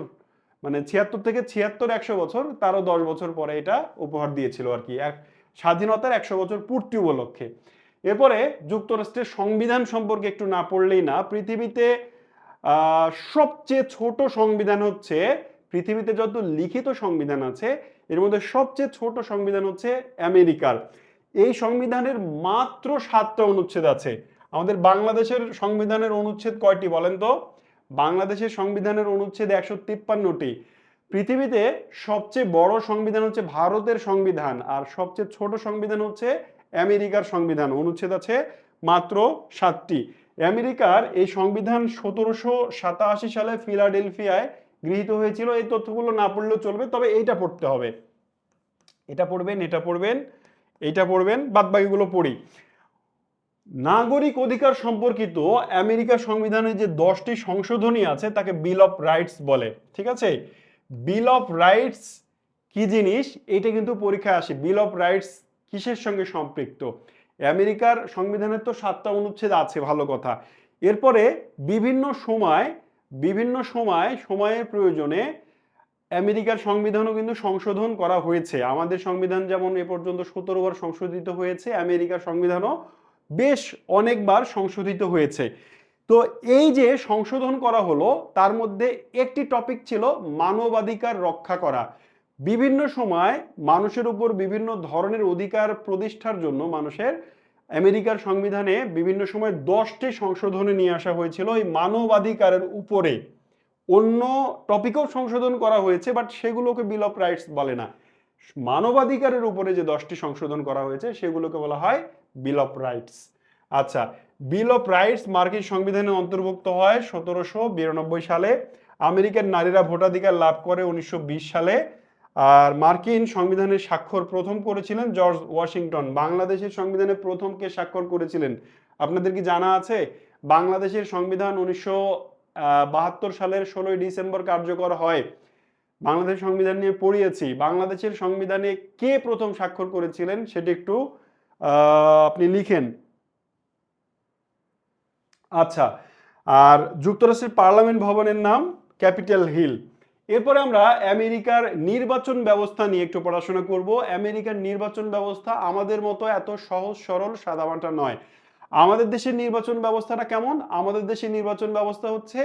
মানে 76 থেকে 76, 100 বছর, তারও 10 বছর পরে এটা উপহার দিয়েছিল আর কি, স্বাধীনতার 100 বছর পূর্তি উপলক্ষে। এরপরে যুক্তরাষ্ট্রের সংবিধান সম্পর্কে একটু না পড়লেই না। পৃথিবীতে সবচেয়ে ছোট সংবিধান হচ্ছে, পৃথিবীতে যত লিখিত সংবিধান আছে এর মধ্যে সবচেয়ে ছোট সংবিধান হচ্ছে আমেরিকার। এই সংবিধানের মাত্র 7টা অনুচ্ছেদ আছে। আমাদের বাংলাদেশের সংবিধানের অনুচ্ছেদ কয়টি বলেন তো? বাংলাদেশের সংবিধানের অনুচ্ছেদ 153টি। পৃথিবীতে সবচেয়ে বড় সংবিধান হচ্ছে ভারতের সংবিধান, আর সবচেয়ে ছোট সংবিধান হচ্ছে আমেরিকার সংবিধান। অনুচ্ছেদ আছে মাত্র 7টি। আমেরিকার এই সংবিধান 1787 সালে ফিলাডেলফিয়ায় গৃহীত হয়েছিল। এই তথ্যগুলো না পড়লেও চলবে, তবে এইটা পড়তে হবে। এটা পড়বেন, এটা পড়বেন, এইটা পড়বেন, বাদ বাকিগুলো পড়ি। নাগরিক অধিকার সম্পর্কিত আমেরিকার সংবিধানে যে 10টি সংশোধনী আছে তাকে বিল অফ রাইটস বলে, ঠিক আছে? বিল অফ রাইটস কি জিনিস এটা কিন্তু পরীক্ষায় আসে। বিল অফ রাইটস কিসের সঙ্গে সম্পৃক্ত? আমেরিকার সংবিধানের তো 7টা অনুচ্ছেদ আছে, ভালো কথা। এরপরে বিভিন্ন সময়ের প্রয়োজনে আমেরিকার সংবিধানও কিন্তু সংশোধন করা হয়েছে। আমাদের সংবিধান যেমন এ পর্যন্ত 17 বার সংশোধিত হয়েছে, আমেরিকার সংবিধানও বেশ অনেকবার সংশোধিত হয়েছে। তো এই যে সংশোধন করা হলো তার মধ্যে একটি টপিক ছিল মানবাধিকার রক্ষা করা। বিভিন্ন সময় মানুষের উপর বিভিন্ন ধরনের অধিকার প্রতিষ্ঠার জন্য মানুষের আমেরিকার সংবিধানে বিভিন্ন সময় 10টি সংশোধনী নিয়ে আসা হয়েছিল এই মানবাধিকারের উপরে। অন্য টপিকও সংশোধন করা হয়েছে, বাট সেগুলোকে বিল অফ রাইটস বলে না। মানবাধিকারের উপরে যে 10টি সংশোধন করা হয়েছে সেগুলোকে বলা হয় বিল অফ রাইটস। আচ্ছা, বিল অফ রাইটস মার্কিন সংবিধানে অন্তর্ভুক্ত হয় 1792 সালে। আমেরিকার নারীরা ভোটাধিকার লাভ করে 1920 সালে। আর মার্কিন সংবিধানের স্বাক্ষর প্রথম করেছিলেন জর্জ ওয়াশিংটন। বাংলাদেশের সংবিধানে প্রথম কে স্বাক্ষর করেছিলেন আপনাদের কি জানা আছে? বাংলাদেশের সংবিধান 1972 সালের 16ই ডিসেম্বর কার্যকর হয়। বাংলাদেশ সংবিধান নিয়ে পড়িয়েছি। বাংলাদেশের সংবিধানে কে প্রথম স্বাক্ষর করেছিলেন সেটা একটু আপনি লিখেন। আচ্ছা, আর যুক্তরাষ্ট্রের পার্লামেন্ট ভবনের নাম ক্যাপিটাল হিল। এরপরে আমরা আমেরিকার নির্বাচন ব্যবস্থা নিয়ে একটু পড়াশোনা করব। আমেরিকার নির্বাচন ব্যবস্থা আমাদের মতো এত সহজ সরল সাদামাটা নয়। আমাদের দেশের নির্বাচন ব্যবস্থাটা কেমন? আমাদের দেশের নির্বাচন ব্যবস্থা হচ্ছে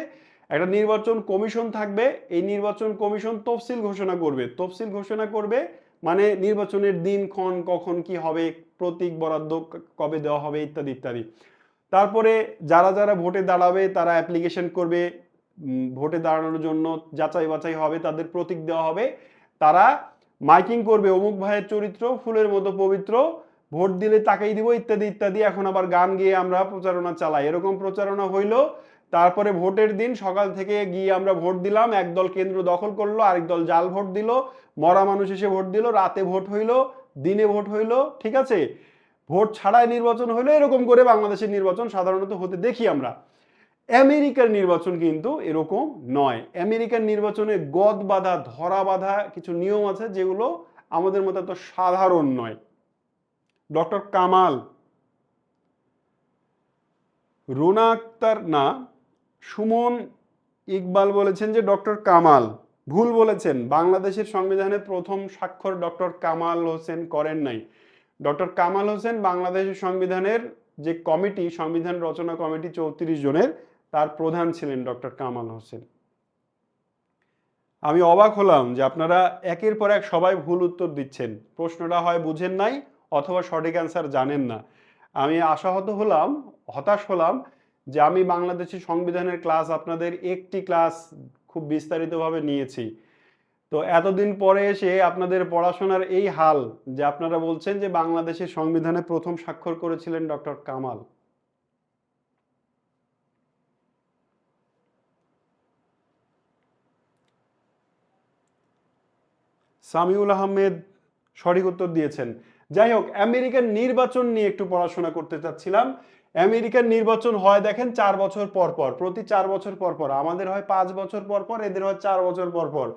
একটা নির্বাচন কমিশন থাকবে। এই নির্বাচন কমিশন তফসিল ঘোষণা করবে। তফসিল ঘোষণা করবে মানে নির্বাচনের দিনক্ষণ, কখন কি হবে, প্রতীক বরাদ্দ কবে দেওয়া হবে, ইত্যাদি ইত্যাদি। তারপরে যারা যারা ভোটে দাঁড়াবে তারা অ্যাপ্লিকেশন করবে, ভোটে দাঁড়ানোর জন্য যাচাই বাছাই হবে, তাদের প্রতীক দেওয়া হবে। তারা মাইকিং করবে, অমুক ভাইয়ের চরিত্র ফুলের মতো পবিত্র, ভোট দিলে তাকেই দিব, ইত্যাদি ইত্যাদি। এখন আবার গান গিয়ে আমরা প্রচারণা চালাই। এরকম প্রচারণা হইলো। তারপরে ভোটের দিন সকাল থেকে গিয়ে আমরা ভোট দিলাম, একদল কেন্দ্র দখল করলো, আরেক দল জাল ভোট দিল, মরা মানুষ এসে ভোট দিল, রাতে ভোট হইলো, দিনে ভোট হইলো, ঠিক আছে? ভোট ছাড়াই নির্বাচন হলো। এরকম করে বাংলাদেশের নির্বাচন সাধারণত হতে দেখি আমরা। আমেরিকার নির্বাচন কিন্তু এরকম নয়। আমেরিকার নির্বাচনে গদ বাঁধা, ধরা বাঁধা কিছু নিয়ম আছে যেগুলো আমাদের মতো এত সাধারণ নয়। ডক্টর কামাল, রুনা আক্তার না, সুমন ইকবাল বলেছেন যে ডক্টর কামাল। ভুল বলেছেন। বাংলাদেশের সংবিধানে প্রথম স্বাক্ষর ডক্টর কামাল হোসেন করেন নাই। ডক্টর কামাল হোসেন বাংলাদেশের সংবিধানের যে কমিটি, সংবিধান রচনা কমিটি 34 জনের, তার প্রধান ছিলেন ডক্টর কামাল হোসেন। আমি অবাক হলাম যে আপনারা একের পর এক সবাই ভুল উত্তর দিচ্ছেন। প্রশ্নটা হয় বুঝেন নাই অথবা সঠিক অ্যান্সার জানেন না। আমি হতাশ হলাম যে আমি বাংলাদেশের সংবিধানের ক্লাস আপনাদের একটি ক্লাস খুব বিস্তারিতভাবে নিয়েছি। তো এতদিন পরে এসে আপনাদের পড়াশোনার এই হাল যে আপনারা বলছেন যে বাংলাদেশের সংবিধানে প্রথম স্বাক্ষর করেছিলেন ডক্টর কামাল। সামিউল আহমেদ সঠিক উত্তর দিয়েছেন। যাই হোক, আমেরিকার নির্বাচন নিয়ে একটু পড়াশোনা করতে চাচ্ছিলাম। আমেরিকার নির্বাচন হয় দেখেন 4 বছর পর পর, প্রতি 4 বছর পর পর। আমাদের হয় 5 বছর পর পর, এদের হয় 4 বছর পর পর।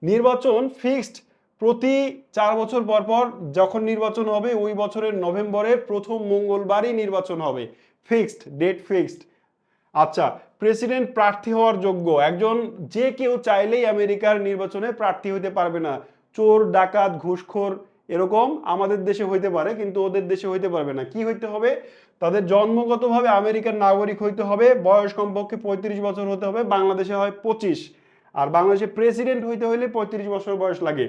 নির্বাচন ফিক্সড, প্রতি 4 বছর পর পর যখন নির্বাচন হবে ওই বছরের নভেম্বরের প্রথম মঙ্গলবারই নির্বাচন হবে, ফিক্সড ডেট, ফিক্সড। আচ্ছা, প্রেসিডেন্ট প্রার্থী হওয়ার যোগ্য একজন যে কেউ চাইলেই আমেরিকার নির্বাচনে প্রার্থী হতে পারবে না। চোর, ডাকাত, ঘুষখোর এরকম আমাদের দেশে হইতে পারে, কিন্তু ওদের দেশে হইতে পারবে না। কি হইতে হবে? তাদের জন্মগতভাবে আমেরিকার নাগরিক হইতে হবে, বয়স কমপক্ষে 35 বছর হতে হবে। বাংলাদেশে হয় 25, আর বাংলাদেশে প্রেসিডেন্ট হইতে হইলে 35 বছর বয়স লাগে।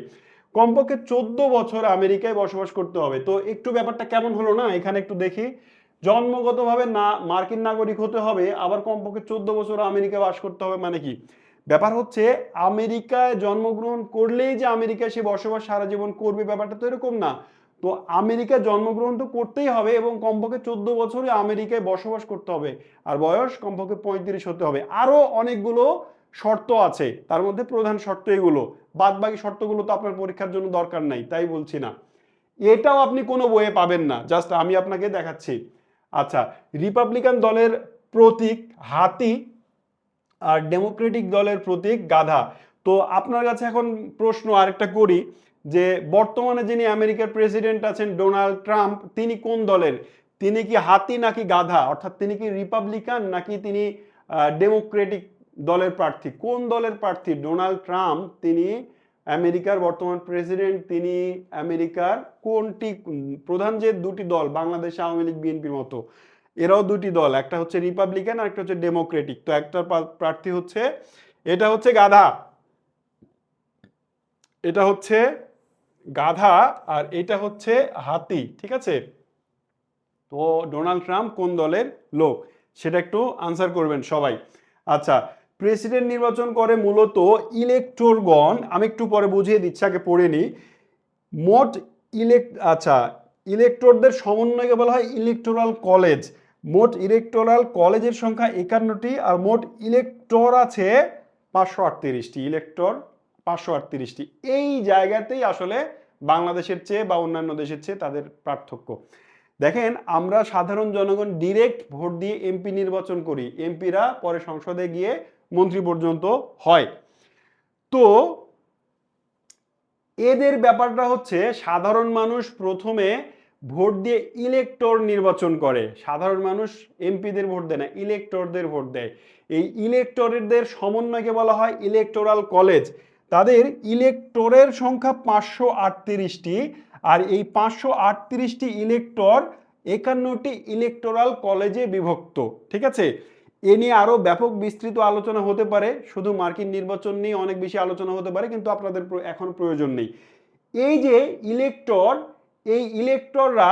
কমপক্ষে 14 বছর আমেরিকায় বসবাস করতে হবে। তো একটু ব্যাপারটা কেমন হলো না, এখানে একটু দেখি। জন্মগতভাবে না মার্কিন নাগরিক হতে হবে, আবার কমপক্ষে 14 বছর আমেরিকায় বাস করতে হবে, মানে কি ব্যাপার হচ্ছে? আমেরিকায় জন্মগ্রহণ করলেই যে আমেরিকায় সে বসবাস সারা জীবন করবে, ব্যাপারটা তো এরকম না। তো আমেরিকায় জন্মগ্রহণ তো করতেই হবে এবং কমপক্ষে 14 বছরই আমেরিকায় বসবাস করতে হবে, আর বয়স কমপক্ষে 35 হতে হবে। আরো অনেকগুলো শর্ত আছে, তার মধ্যে প্রধান শর্ত এগুলো। বাদ বাকি শর্তগুলো তো আপনার পরীক্ষার জন্য দরকার নাই, তাই বলছি না। এটাও আপনি কোনো বইয়ে পাবেন না, জাস্ট আমি আপনাকে দেখাচ্ছি। আচ্ছা, রিপাবলিকান দলের প্রতীক হাতি আর ডেমোক্রেটিক দলের প্রতীক গাধা। তো আপনার কাছে এখন প্রশ্ন আরেকটা করি, যে বর্তমানে যিনি আমেরিকার প্রেসিডেন্ট আছেন ডোনাল্ড ট্রাম্প, তিনি কোন দলের? তিনি কি হাতি নাকি গাধা? অর্থাৎ তিনি কি রিপাবলিকান নাকি তিনি ডেমোক্রেটিক দলের প্রার্থী? কোন দলের প্রার্থী ডোনাল্ড ট্রাম্প? তিনি আমেরিকার বর্তমান প্রেসিডেন্ট। তিনি আমেরিকার কোনটি প্রধান যে দুটি দল, বাংলাদেশ আওয়ামী লীগ বিএনপির মতো, এরাও দুটি দল, একটা হচ্ছে রিপাবলিকান আর একটা হচ্ছে ডেমোক্রেটিক। তো একটা প্রার্থী হচ্ছে, এটা হচ্ছে গাধা, এটা হচ্ছে গাধা, আর এটা হচ্ছে হাতি, ঠিক আছে? তো ডোনাল্ড ট্রাম্প কোন দলের লোক সেটা একটু আনসার করবেন সবাই। আচ্ছা, প্রেসিডেন্ট নির্বাচন করে মূলত ইলেক্টরগণ, আমি একটু পরে বুঝিয়ে দিচ্ছি, আগে পড়ে নি। মোট আচ্ছা, ইলেক্টরদের সমন্বয়কে বলা হয় ইলেকটোরাল কলেজ। মোট ইলেকটোরাল কলেজের সংখ্যা 51টি, আর মোট ইলেক্টর আছে 538টি। ইলেক্টর 538টি। এই জায়গাতেই আসলে বাংলাদেশের চেয়ে বা অন্যান্য দেশের চেয়ে তাদের পার্থক্য। দেখেন, আমরা সাধারণ জনগণ ডিরেক্ট ভোট দিয়ে এমপি নির্বাচন করি, এমপিরা পরে সংসদে গিয়ে মন্ত্রী পর্যন্ত হয়। তো এদের ব্যাপারটা হচ্ছে, সাধারণ মানুষ প্রথমে ভোট দিয়ে ইলেক্টর নির্বাচন করে। সাধারণ মানুষ এমপিদের ভোট দেয় না, ইলেক্টরদের ভোট দেয়। এই ইলেক্টরদের সমন্বয়কে বলা হয় ইলেকটোরাল কলেজ। তাদের ইলেক্টরের সংখ্যা 538টি, আর এই 538টি ইলেক্টর 51টি ইলেকটোরাল কলেজে বিভক্ত, ঠিক আছে? এ নিয়ে আরো ব্যাপক বিস্তৃত আলোচনা হতে পারে, শুধু মার্কিন নির্বাচন নিয়ে অনেক বেশি আলোচনা হতে পারে, কিন্তু আপনাদের এখন প্রয়োজন নেই। এই যে ইলেক্টর, এই ইলেক্টররা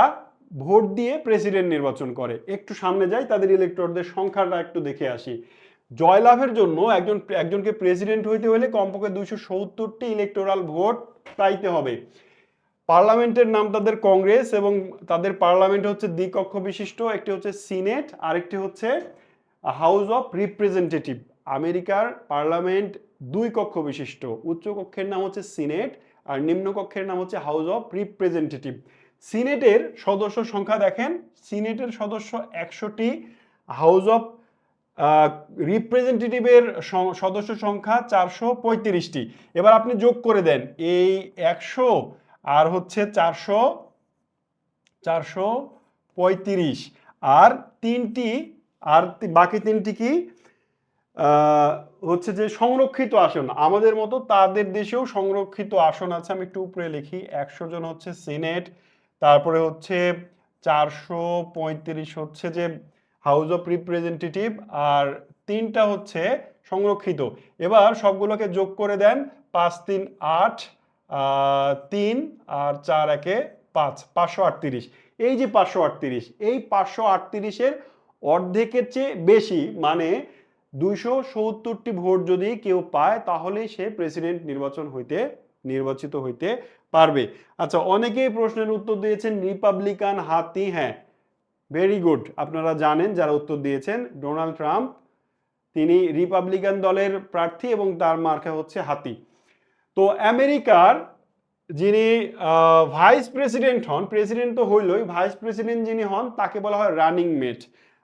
ভোট দিয়ে প্রেসিডেন্ট নির্বাচন করে। একটু সামনে যাই, তাদের ইলেক্টরদের সংখ্যাটা একটু দেখে আসি। জয়লাভের জন্য একজনকে প্রেসিডেন্ট হইতে হলে কমপক্ষে 270টি ইলেকটোরাল ভোট পাইতে হবে। পার্লামেন্টের নাম তাদের কংগ্রেস, এবং তাদের পার্লামেন্ট হচ্ছে দ্বিকক্ষ বিশিষ্ট, একটি হচ্ছে সিনেট, আরেকটি হচ্ছে হাউস অফ রিপ্রেজেন্টেটিভ। আমেরিকার পার্লামেন্ট 2 কক্ষ বিশিষ্ট, উচ্চ কক্ষের নাম হচ্ছে সিনেট আর নিম্ন কক্ষের নাম হচ্ছে হাউস অফ রিপ্রেজেন্টেটিভ। সিনেটের সদস্য সংখ্যা দেখেন, সিনেটের সদস্য 100টি, হাউস অফ রিপ্রেজেন্টেটিভের সদস্য সংখ্যা 435টি। এবার আপনি যোগ করে দেন এই 100 আর হচ্ছে 435, আর তিনটি, আর বাকি তিনটি কি হচ্ছে যে সংরক্ষিত আসন। আমাদের মতো তাদের দেশেও সংরক্ষিত আসন আছে। আমি একটু উপরে লিখি, 100 জন হচ্ছে সিনেট, তারপরে হচ্ছে 435 হচ্ছে যে হাউস অফ রিপ্রেজেন্টেটিভ, আর তিনটা হচ্ছে সংরক্ষিত। এবার সবগুলোকে যোগ করে দেন, 5 3 8, 3 আর 4 একে 5, 538। এই যে 538, এই 538-এর অর্ধেকের চেয়ে বেশি, মানে 270টি ভোট যদি কেউ পায়, তাহলে সে প্রেসিডেন্ট নির্বাচিত হইতে পারবে। আচ্ছা, অনেকেই প্রশ্নের উত্তর দিয়েছেন রিপাবলিকান হাতি। হ্যাঁ, ভেরি গুড, আপনারা জানেন যারা উত্তর দিয়েছেন, ডোনাল্ড ট্রাম্প তিনি রিপাবলিকান দলের প্রার্থী এবং তার মার্কা হচ্ছে হাতি। তো আমেরিকার যিনি ভাইস প্রেসিডেন্ট হন, প্রেসিডেন্ট তো হইলই, ভাইস প্রেসিডেন্ট যিনি হন তাকে বলা হয় রানিং মেট।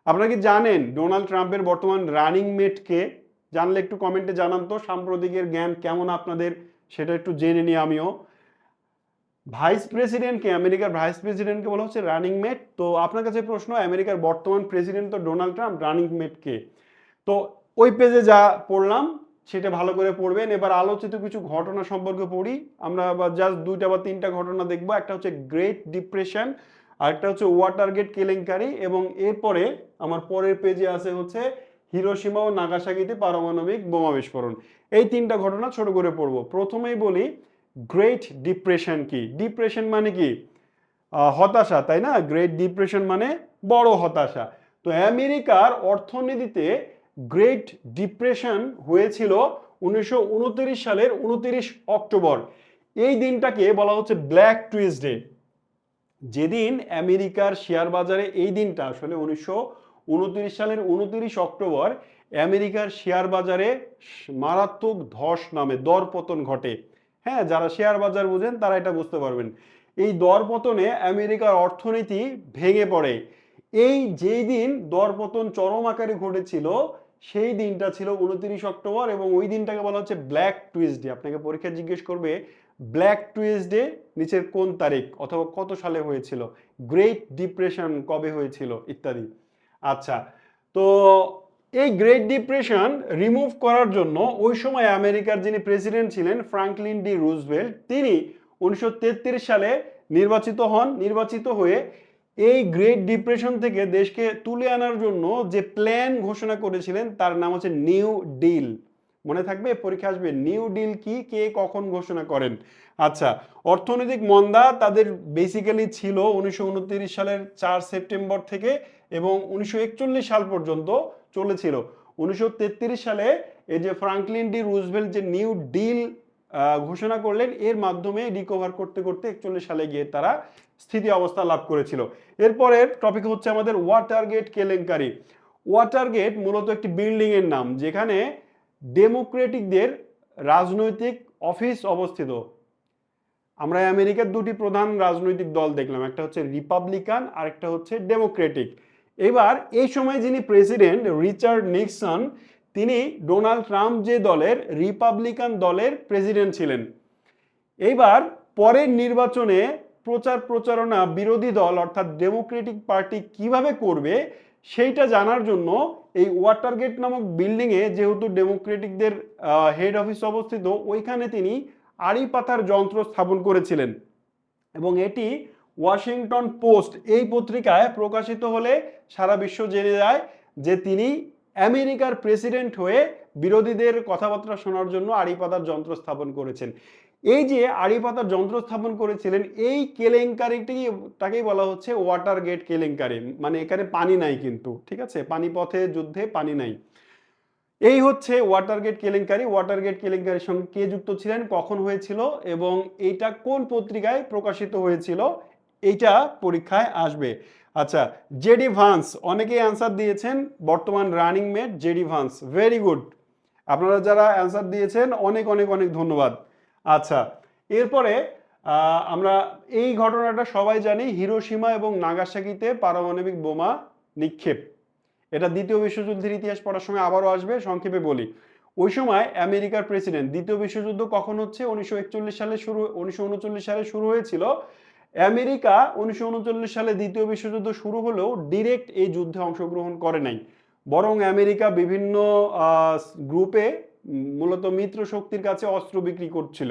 আপনারা কি জানেন ডোনাল্ড ট্রাম্পের বর্তমান রানিং মেট কে? জানলে একটু কমেন্টে জানান তো, সাম্প্রতিকের জ্ঞান কেমন আপনাদের সেটা একটু জেনে নিই আমিও। ভাইস প্রেসিডেন্টকে, আমেরিকার ভাইস প্রেসিডেন্টকে বলা হচ্ছে রানিং মেট। তো আপনার কাছে প্রশ্ন, আমেরিকার বর্তমান প্রেসিডেন্ট তো ডোনাল্ড ট্রাম্প, রানিং মেট কে? তো ওই পেজে যা পড়লাম সেটা ভালো করে পড়বেন। এবার আলোচিত কিছু ঘটনা সম্পর্কে পড়ি আমরা, বা জাস্ট দুইটা বা তিনটা ঘটনা দেখবো। একটা হচ্ছে গ্রেট ডিপ্রেশন, আরেকটা হচ্ছে ওয়াটারগেট কেলেঙ্কারি, এবং এরপরে আমার পরের পেজে আছে হচ্ছে হিরোশিমা ও নাগাসাকিতে পারমাণবিক বোমা বিস্ফোরণ। এই তিনটা ঘটনা ছোট করে পড়বো। প্রথমেই বলি গ্রেট ডিপ্রেশন কি। ডিপ্রেশন মানে কি? হতাশা, তাই না? গ্রেট ডিপ্রেশন মানে বড় হতাশা। তো আমেরিকার অর্থনীতিতে গ্রেট ডিপ্রেশন হয়েছিল 1929 সালের 29 অক্টোবর। এই দিনটাকে বলা হচ্ছে ব্ল্যাক টুইসডে। যেদিন আমেরিকার শেয়ার বাজারে, এই দিনটা আসলে 1929 সালের 29 অক্টোবর আমেরিকার শেয়ার বাজারে মারাত্মক ধস নামে দরপতন ঘটে। হ্যাঁ, যারা শেয়ার বাজার বুঝেন তারা এটা বুঝতে পারবেন। এই দরপতনে আমেরিকার অর্থনীতি ভেঙে পড়ে। এই যেই দিন দরপতন চরম আকারে ঘটেছিল সেই দিনটা ছিল 29 অক্টোবর, এবং ওই দিনটাকে বলা হচ্ছে ব্ল্যাক টুইসডে। আপনাকে পরীক্ষা জিজ্ঞেস করবে ব্ল্যাক টুইসডে নিচের কোন তারিখ অথবা কত সালে হয়েছিল, গ্রেট ডিপ্রেশন কবে হয়েছিল ইত্যাদি। আচ্ছা, তো এই গ্রেট ডিপ্রেশন রিমুভ করার জন্য ওই সময় আমেরিকার যিনি প্রেসিডেন্ট ছিলেন ফ্রাঙ্কলিন ডি রুজভেল্ট, তিনি 1933 সালে নির্বাচিত হন। নির্বাচিত হয়ে এই গ্রেট ডিপ্রেশন থেকে দেশকে তুলে আনার জন্য যে প্ল্যান ঘোষণা করেছিলেন তার নাম হচ্ছে নিউ ডিল। মনে থাকবে, পরীক্ষা আসবে। নিউ ডিল কি, কে কখন ঘোষণা করেন? আচ্ছা, অর্থনৈতিক মন্দা তাদের বেসিক্যালি ছিল 1929 সালের 4 সেপ্টেম্বর থেকে এবং 1941 সাল পর্যন্ত চলেছিল। 1933 সালে এই যে ফ্রাঙ্কলিন ডি রুজভেল্ট যে নিউ ডিল ঘোষণা করলেন, এর মাধ্যমে রিকভার করতে করতে 41 সালে গিয়ে তারা স্থিতি অবস্থা লাভ করেছিল। এরপরের টপিক হচ্ছে আমাদের ওয়াটারগেট কেলেঙ্কারি। ওয়াটারগেট মূলত একটি বিল্ডিং এর নাম যেখানে ডেমোক্রেটিকদের রাজনৈতিক অফিস অবস্থিত। আমরা আমেরিকার দুটি প্রধান রাজনৈতিক দল দেখলাম, একটা হচ্ছে রিপাবলিকান আর একটা হচ্ছে ডেমোক্রেটিক। এবার এই সময় যিনি প্রেসিডেন্ট রিচার্ড নিক্সন, তিনি ডোনাল্ড ট্রাম্প যে দলের, রিপাবলিকান দলের প্রেসিডেন্ট ছিলেন। এইবার পরের নির্বাচনে প্রচার প্রচারণা বিরোধী দল অর্থাৎ ডেমোক্রেটিক পার্টি কিভাবে করবে সেইটা জানার জন্য এই ওয়াটারগেট নামক বিল্ডিংয়ে, যেহেতু ডেমোক্রেটিকদের হেড অফিস অবস্থিত, ওইখানে তিনি আড়ি পাতার যন্ত্র স্থাপন করেছিলেন। এবং এটি ওয়াশিংটন পোস্ট এই পত্রিকায় প্রকাশিত হলে সারা বিশ্ব জেনে যায় যে তিনি আমেরিকার প্রেসিডেন্ট হয়ে বিরোধীদের কথাবার্তা শোনার জন্য আড়ি পাতার যন্ত্র স্থাপন করেছেন। এই যে আড়ি পাতার যন্ত্র স্থাপন করেছিলেন, এই কেলেঙ্কারিটাকেই বলা হচ্ছে ওয়াটার গেট কেলেঙ্কারি। মানে এখানে পানি নাই কিন্তু, ঠিক আছে, পানিপথে যুদ্ধে পানি নাই। এই হচ্ছে ওয়াটারগেট কেলেঙ্কারি। ওয়াটারগেট কেলেঙ্কারির সঙ্গে কে যুক্ত ছিলেন, কখন হয়েছিল এবং এইটা কোন পত্রিকায় প্রকাশিত হয়েছিল, এইটা পরীক্ষায় আসবে। আচ্ছা, জেডি ভান্স, অনেকেই অ্যান্সার দিয়েছেন, বর্তমান running mate JD Vance. Very good, আপনারা যারা অ্যান্সার দিয়েছেন অনেক অনেক অনেক ধন্যবাদ। আচ্ছা, এরপরে আমরা এই ঘটনাটা সবাই জানি, হিরোশিমা এবং নাগাসাকিতে পারমাণবিক বোমা নিক্ষেপ। এটা দ্বিতীয় বিশ্বযুদ্ধের ইতিহাস পড়ার সময় আবারও আসবে, সংক্ষেপে বলি। ওই সময় আমেরিকার প্রেসিডেন্ট, দ্বিতীয় বিশ্বযুদ্ধ কখন হচ্ছে, 1939 সালে শুরু হয়েছিল। আমেরিকা 1939 সালে দ্বিতীয় বিশ্বযুদ্ধ শুরু হলেও ডিরেক্ট এই যুদ্ধে অংশগ্রহণ করে নাই, বরং আমেরিকা বিভিন্ন গ্রুপে মূলত মিত্র শক্তির কাছে অস্ত্র বিক্রি করছিল।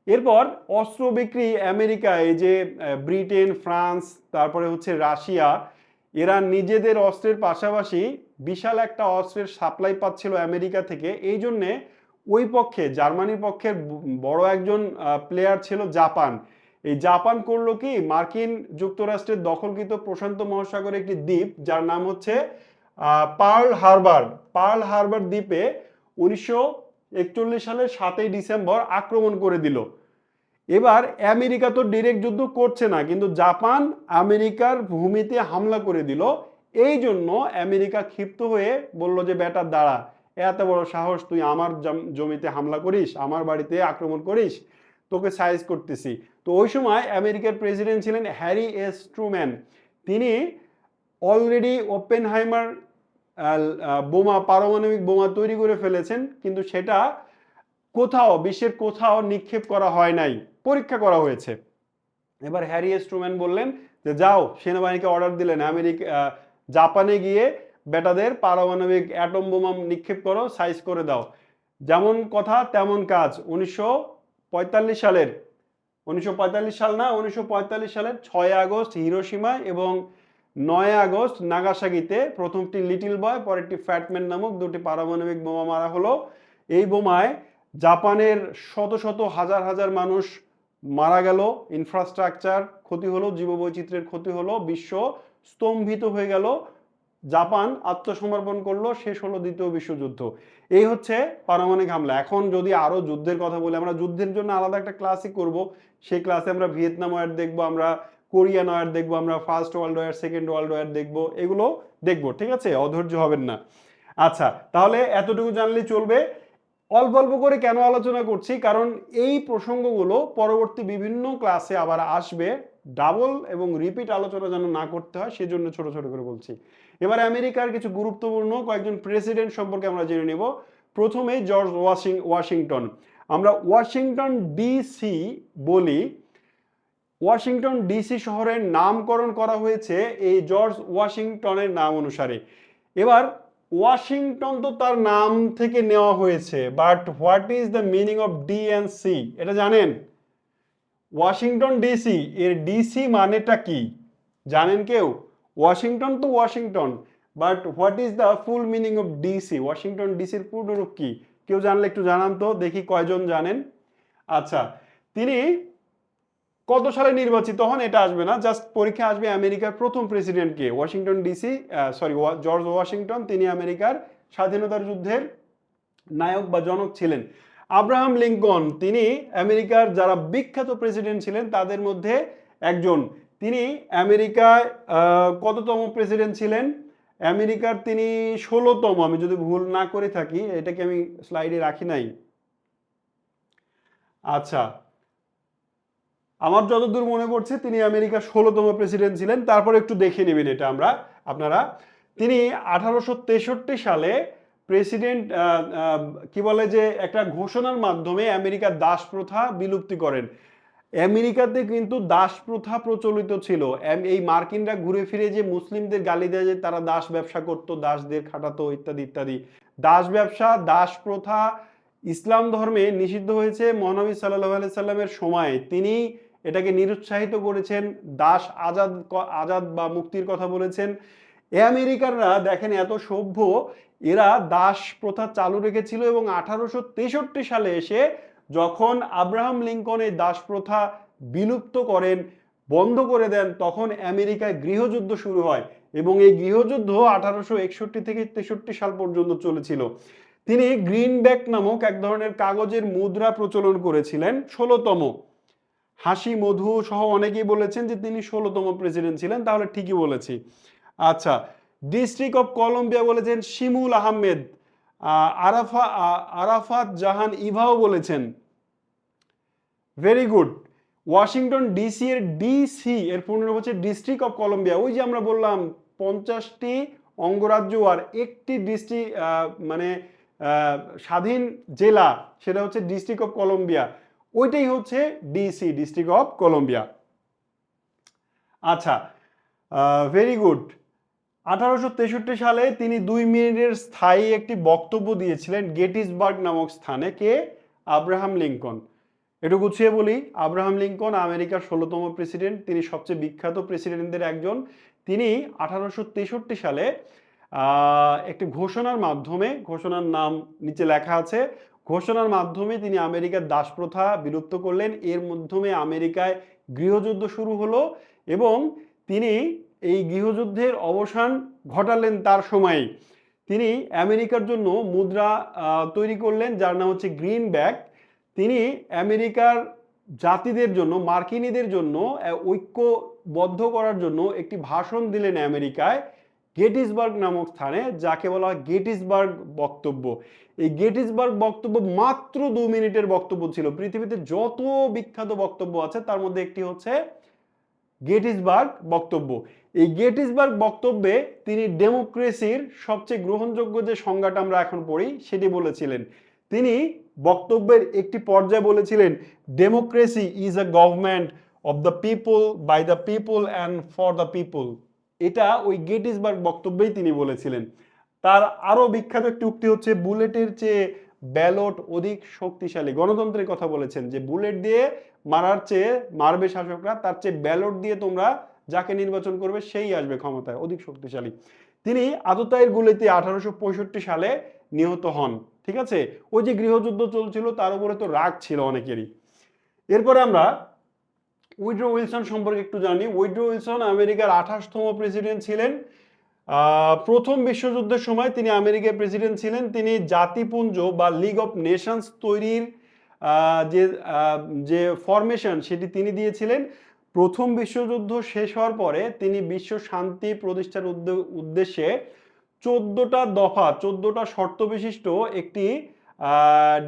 এরপর অস্ত্র বিক্রি আমেরিকা, এই যে ব্রিটেন, ফ্রান্স, তারপরে হচ্ছে রাশিয়া, এরা নিজেদের অস্ত্রের পাশাপাশি বিশাল একটা অস্ত্রের সাপ্লাই পাচ্ছিল আমেরিকা থেকে। এই জন্যে ওই পক্ষে, জার্মানির পক্ষের বড় একজন প্লেয়ার ছিল জাপান। এই জাপান করলো কি, মার্কিন যুক্তরাষ্ট্রের দখলকৃত প্রশান্ত মহাসাগরে একটি দ্বীপ যার নাম হচ্ছে পার্ল হারবার। পার্ল হারবার দ্বীপে 1941 সালের 7ই ডিসেম্বর আক্রমণ করে দিল। এবার আমেরিকা তো ডিরেক্ট যুদ্ধ করছে না, কিন্তু জাপান আমেরিকার ভূমিতে হামলা করে দিল। এই জন্য আমেরিকা ক্ষিপ্ত হয়ে বলল যে বেটা দাঁড়া, এত বড় সাহস, তুই আমার জমিতে হামলা করিস, আমার বাড়িতে আক্রমণ করিস। তোকে সাইজ করতেছি। তো ওই সময় আমেরিকার প্রেসিডেন্ট ছিলেন হ্যারি এস ট্রুম্যান। তিনি অলরেডি ওপেনহাইমার বোমা, পারমাণবিক বোমা তৈরি করে ফেলেছেন, কিন্তু সেটা কোথাও, বিশ্বের কোথাও নিক্ষেপ করা হয় নাই, পরীক্ষা করা হয়েছে। এবার হ্যারি এস ট্রুম্যান বললেন যে যাও, সেনাবাহিনীকে অর্ডার দিলেন জাপানে গিয়ে বেটাদের পারমাণবিক অ্যাটম বোমা নিক্ষেপ করো, সাইজ করে দাও। যেমন কথা তেমন কাজ। 1945 সালের 1945 সাল না 1945 সালের 6 আগস্ট হিরোশিমা এবং 9 আগস্ট নাগাসাকিতে প্রথমটি লিটল বয়, পরেরটি ফ্যাটম্যান নামক দুটি পারমাণবিক বোমা মারা হলো। এই বোমায় জাপানের শত শত হাজার হাজার মানুষ মারা গেল, ইনফ্রাস্ট্রাকচার ক্ষতি হলো, জীববৈচিত্র্যের ক্ষতি হলো, বিশ্ব স্তম্ভিত হয়ে গেল, জাপান আত্মসমর্পণ করলো, শেষ হলো দ্বিতীয় বিশ্বযুদ্ধ। এই হচ্ছে পারমাণবিক হামলা। এখন যদি আরো যুদ্ধের কথা বলি, আমরা যুদ্ধের জন্য আলাদা একটা ক্লাসই করব। সেই ক্লাসে আমরা ভিয়েতনাম ওয়ার দেখবো, আমরা কোরিয়ান ওয়ার দেখবো, আমরা first world war, second world war দেখবো, এগুলো দেখবো, ঠিক আছে? অধৈর্য হবেন না। আচ্ছা, তাহলে এতটুকু জানলেই চলবে। অল্প অল্প করে কেন আলোচনা করছি, কারণ এই প্রসঙ্গগুলো পরবর্তী বিভিন্ন ক্লাসে আবার আসবে। ডাবল এবং রিপিট আলোচনা যেন না করতে হয়, সেজন্য ছোট ছোট করে বলছি। এবার আমেরিকার কিছু গুরুত্বপূর্ণ কয়েকজন প্রেসিডেন্ট সম্পর্কে আমরা জেনে নেব। প্রথমে জর্জ ওয়াশিংটন। আমরা ওয়াশিংটন ডিসি বলি। ওয়াশিংটন ডিসি শহরের নামকরণ করা হয়েছে এই জর্জ ওয়াশিংটনের নাম অনুসারে। এবার ওয়াশিংটন তো তার নাম থেকে নেওয়া হয়েছে, but what is the meaning of D and C, এটা জানেন? ওয়াশিংটন ডিসি, এর ডিসি মানেটা কি জানেন কেউ? ওয়াশিংটন তো Washington, but what is the full meaning of DC? Washington ডিসির পূর্ণরূপ কি? কেউ জানলে একটু জানান তো, দেখি কয়জন জানেন। আচ্ছা, তিনি কত সালে নির্বাচিত হন এটা আসবে না, জাস্ট পরীক্ষা আসবে আমেরিকার প্রথম প্রেসিডেন্ট কে। ওয়াশিংটন ডিসি, জর্জ ওয়াশিংটন, তিনি আমেরিকার স্বাধীনতার যুদ্ধের নায়ক বা জনক ছিলেন। আব্রাহাম লিঙ্কন, তিনি আমেরিকার যারা বিখ্যাত প্রেসিডেন্ট ছিলেন তাদের মধ্যে একজন। তিনি আমেরিকায় কততম প্রেসিডেন্ট ছিলেন? আমেরিকার তিনি 16তম, আমি যদি ভুল না করে থাকি, এটাকে আমি স্লাইডে রাখি নাই। আচ্ছা, আমার যতদূর মনে পড়ছে তিনি আমেরিকার 16তম প্রেসিডেন্ট ছিলেন। তারপর একটু দেখে নেবেন এটা আপনারা। তিনি 1863 সালে প্রেসিডেন্ট কি বলে যে একটা ঘোষণার মাধ্যমে আমেরিকার দাস প্রথা বিলুপ্তি করেন। আমেরিকাতে কিন্তু দাস প্রথা প্রচলিত ছিল। এই মার্কিনরা ঘুরে ফিরে যে মুসলিমদের গালি দেয় যে তারা দাস ব্যবসা করতো, দাসদের খাটাতো, ইত্যাদি ইত্যাদি। দাস ব্যবসা, দাস প্রথা ইসলাম ধর্মে নিষিদ্ধ হয়েছে মহানবী সাল্লাল্লাহু আলাইহি সাল্লামের সময়। তিনি এটাকে নিরুৎসাহিত করেছেন, দাস আজাদ বা মুক্তির কথা বলেছেন। আমেরিকানরা দেখেন এত সভ্য, এরা দাস প্রথা চালু রেখেছিল এবং 1863 সালে এসে যখন আব্রাহাম লিঙ্কন এই দাস প্রথা বিলুপ্ত করেন, বন্ধ করে দেন, তখন আমেরিকায় গৃহযুদ্ধ শুরু হয় এবং এই গৃহযুদ্ধ 1861 থেকে 63 সাল পর্যন্ত চলেছিল। তিনি গ্রিনব্যাক নামক এক ধরনের কাগজের মুদ্রা প্রচলন করেছিলেন, 16তম। হাসি মধু সহ অনেকেই বলেছেন যে তিনি 16তম প্রেসিডেন্ট ছিলেন, তাহলে ঠিকই বলেছি। আচ্ছা, ডিস্ট্রিক্ট অফ কলম্বিয়া বলেছেন শিমুল আহমেদ। আরাফাত জাহান ইভাও বলেছেন। Very good. ওয়াশিংটন ডিসি এর ডিসি এর পূর্ণরূপ হচ্ছে ডিস্ট্রিক্ট অফ কলম্বিয়া। ওই যে আমরা বললাম 50টি অঙ্গরাজ্য আর একটি ডিস্ট্রিক্ট, মানে স্বাধীন জেলা, সেটা হচ্ছে ডিস্ট্রিক্ট অফ কলম্বিয়া। ওইটাই হচ্ছে ডিসি, ডিস্ট্রিক্ট অফ কলম্বিয়া। আচ্ছা, ভেরি গুড। 1863 সালে তিনি 2 মিনিটের স্থায়ী একটি বক্তব্য দিয়েছিলেন গেটিসবার্গ নামক স্থানে। কে? Abraham Lincoln. একটু গুছিয়ে বলি, আব্রাহাম লিঙ্কন আমেরিকার 16তম প্রেসিডেন্ট, তিনি সবচেয়ে বিখ্যাত প্রেসিডেন্টদের একজন। তিনি 1863 সালে একটি ঘোষণার মাধ্যমে, ঘোষণার নাম নিচে লেখা আছে, ঘোষণার মাধ্যমে তিনি আমেরিকার দাস প্রথা বিলুপ্ত করলেন। এর মাধ্যমে আমেরিকায় গৃহযুদ্ধ শুরু হলো এবং তিনি এই গৃহযুদ্ধের অবসান ঘটালেন তার সময়েই। তিনি আমেরিকার জন্য মুদ্রা তৈরি করলেন যার নাম হচ্ছে গ্রিনব্যাক। তিনি আমেরিকার জাতিদের জন্য, মার্কিনীদের জন্য ঐক্যবদ্ধ করার জন্য একটি ভাষণ দিলেন আমেরিকায়। গেটিসবার্গ নামক স্থানে, যাকে বলা হয় গেটিসবার্গ বক্তব্য। এই গেটিসবার্গ বক্তব্য মাত্র 2 মিনিটের বক্তব্য ছিল। পৃথিবীতে যত বিখ্যাত বক্তব্য আছে তার মধ্যে একটি হচ্ছে গেটিসবার্গ বক্তব্য। এই গেটিসবার্গ বক্তব্যে তিনি ডেমোক্রেসির সবচেয়ে গ্রহণযোগ্য যে সংজ্ঞাটা আমরা এখন পড়ি সেটি বলেছিলেন। তিনি বক্তব্যের একটি পর্যায়ে বলেছিলেন, democracy is a government of the people, by the people and for the people. এটা ওই গেটিসবার্গ বক্তব্যেই তিনি বলেছিলেন। তার আরো বিখ্যাত একটি উক্তি হচ্ছে, বুলেটের চেয়ে ব্যালট অধিক শক্তিশালী। গণতন্ত্রের কথা বলেছেন যে বুলেট দিয়ে মারার চেয়ে মারবে শাসকরা, তার চেয়ে ব্যালট দিয়ে তোমরা যাকে নির্বাচন করবে সেই আসবে ক্ষমতায়, অধিক শক্তিশালী। তিনি আততায়ীর গুলিতে 1865 সালে নিহত হন। ঠিক আছে, ওই যে গৃহযুদ্ধ চলছিল তার উপরে তো রাগ ছিল অনেকেরই। এরপরে আমরা উইড্রো উইলসন সম্পর্কে একটু জানি। উইড্রো উইলসন আমেরিকার 28তম প্রেসিডেন্ট ছিলেন। প্রথম বিশ্বযুদ্ধের সময় তিনি আমেরিকার প্রেসিডেন্ট ছিলেন। তিনি জাতিপুঞ্জ বা লিগ অফ নেশনস তৈরির যে যে ফরমেশন সেটি তিনি দিয়েছিলেন। প্রথম বিশ্বযুদ্ধ শেষ হওয়ার পরে তিনি বিশ্ব শান্তি প্রতিষ্ঠার উদ্দেশ্যে 14টা দফা, 14টা শর্ত বিশিষ্ট একটি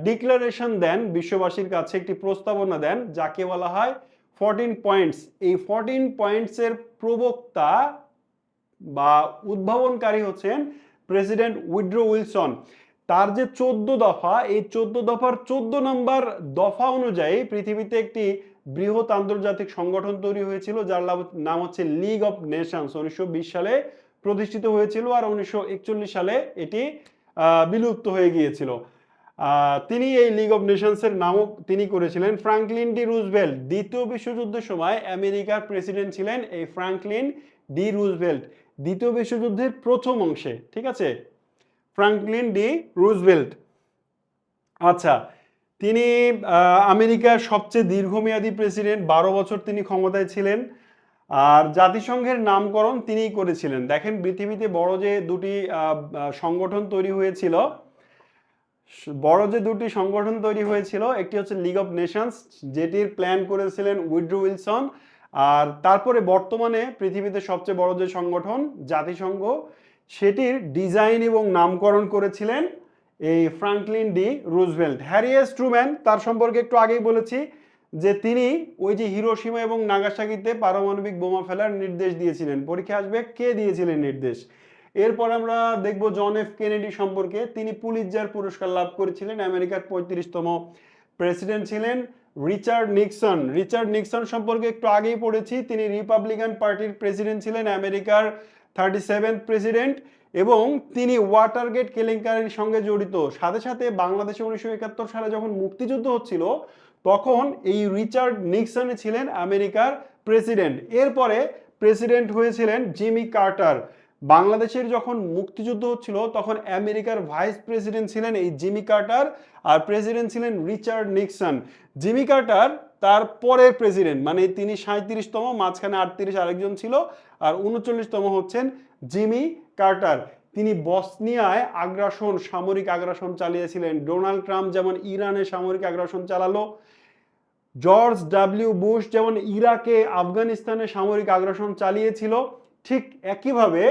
ডিক্লারেশন দেন বিশ্ববাসীর কাছে, একটি প্রস্তাবনা দেন যাকে বলা হয় 14 পয়েন্টস। এই 14 পয়েন্টসের প্রবক্তা বা উদ্ভাবনকারী হচ্ছেন প্রেসিডেন্ট উইড্রো উইলসন। তার যে 14 দফা, এই 14 দফার 14 নম্বর দফা অনুযায়ী পৃথিবীতে একটি বৃহৎ আন্তর্জাতিক সংগঠন তৈরি হয়েছিল যার নাম হচ্ছে লিগ অফ নেশনস। 1920 সালে প্রতিষ্ঠিত হয়েছিল আর 1941 সালে এটি বিলুপ্ত হয়ে গিয়েছিল। তিনি এই লিগ অফ নেশনসের নামও তিনি করেছিলেন। ফ্রাঙ্কলিন ডি রুজভেল্ট দ্বিতীয় বিশ্বযুদ্ধের সময় আমেরিকার প্রেসিডেন্ট ছিলেন এই ফ্রাঙ্কলিন ডি রুজভেল্ট, দ্বিতীয় বিশ্বযুদ্ধের প্রথম অংশে। ঠিক আছে, ফ্রাঙ্কলিন ডি রুজভেল্ট। আচ্ছা, তিনি আমেরিকার সবচেয়ে দীর্ঘমেয়াদী প্রেসিডেন্ট, 12 বছর তিনি ক্ষমতায় ছিলেন। আর জাতিসংঘের নামকরণ তিনিই করেছিলেন। দেখেন পৃথিবীতে বড় যে দুটি সংগঠন তৈরি হয়েছিল, একটি হচ্ছে লিগ অফ নেশনস, যেটির প্ল্যান করেছিলেন উইড্রো উইলসন। আর তারপরে বর্তমানে পৃথিবীতে সবচেয়ে বড় যে সংগঠন জাতিসংঘ, সেটির ডিজাইন এবং নামকরণ করেছিলেন এই Franklin D Roosevelt. Harry S Truman, তার সম্পর্কে একটু আগেই বলেছি যে তিনি ওই যে হিরোশিমা এবং নাগাসাকিতে পারমাণবিক বোমা ফেলার নির্দেশ দিয়েছিলেন। পরীক্ষা আসবে কে দিয়েছিলেন নির্দেশ। এরপর আমরা দেখব জন এফ কেনেডি সম্পর্কে। তিনি পুলিৎজার পুরস্কার লাভ করেছিলেন, আমেরিকার 35তম প্রেসিডেন্ট ছিলেন। রিচার্ড নিক্সন সম্পর্কে একটু আগেই পড়েছি। তিনি রিপাবলিকান পার্টির প্রেসিডেন্ট ছিলেন, আমেরিকার 37th প্রেসিডেন্ট, এবং তিনি ওয়াটারগেট কেলেঙ্কারির সঙ্গে জড়িত। সাথে সাথে বাংলাদেশে 1971 সালে যখন মুক্তিযুদ্ধ হচ্ছিল তখন এই রিচার্ড নিক্সন ছিলেন আমেরিকার প্রেসিডেন্ট। এরপরে প্রেসিডেন্ট হয়েছিলেন জিমি কার্টার। বাংলাদেশের যখন মুক্তিযুদ্ধ হচ্ছিল তখন আমেরিকার ভাইস প্রেসিডেন্ট ছিলেন এই জিমি কার্টার, আর প্রেসিডেন্ট ছিলেন রিচার্ড নিক্সন। জিমি কার্টার তার পরের প্রেসিডেন্ট, মানে তিনি 37তম, মাঝখানে 38 আরেকজন ছিল, আর 39তম হচ্ছেন জিমি কার্টার। তিনি বসনিয়ায় সামরিক আগ্রাসন চালিয়েছিলেন। ডোনাল্ড ট্রাম্প যেমন ইরানে সামরিক আগ্রাসন চালালো, জর্জ ডাব্লিউ বুশ যেমন ইরাকে আফগানিস্তানে সামরিক আগ্রাসন চালিয়েছিল, ঠিক একইভাবে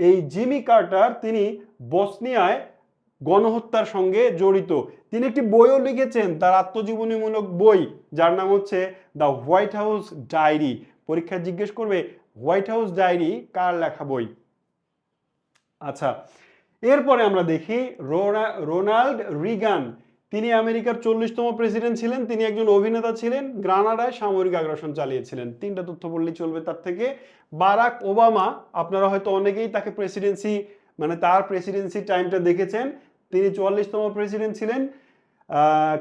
এই জিমি কার্টার তিনি বসনিয়ায় গণহত্যার সঙ্গে জড়িত। তিনি একটি বইও লিখেছেন, তার আত্মজীবনীমূলক বই, যার নাম হচ্ছে দ্য হোয়াইট হাউস ডায়েরি। পরীক্ষায় জিজ্ঞেস করবে হোয়াইট হাউস ডায়েরি কার লেখা বই। আচ্ছা, এরপরে আমরা দেখি রোনাল্ড রিগান। তিনি আমেরিকার 40তম প্রেসিডেন্ট ছিলেন। তিনি একজন অভিনেতা ছিলেন, গ্রানাডায় সামরিক আগ্রাসন চালিয়েছিলেন। 3টা তথ্য বললেই চলবে তার থেকে। বারাক ওবামা, আপনারা হয়তো অনেকেই তাকে তার প্রেসিডেন্সি টাইমটা দেখেছেন। তিনি 44তম প্রেসিডেন্ট ছিলেন।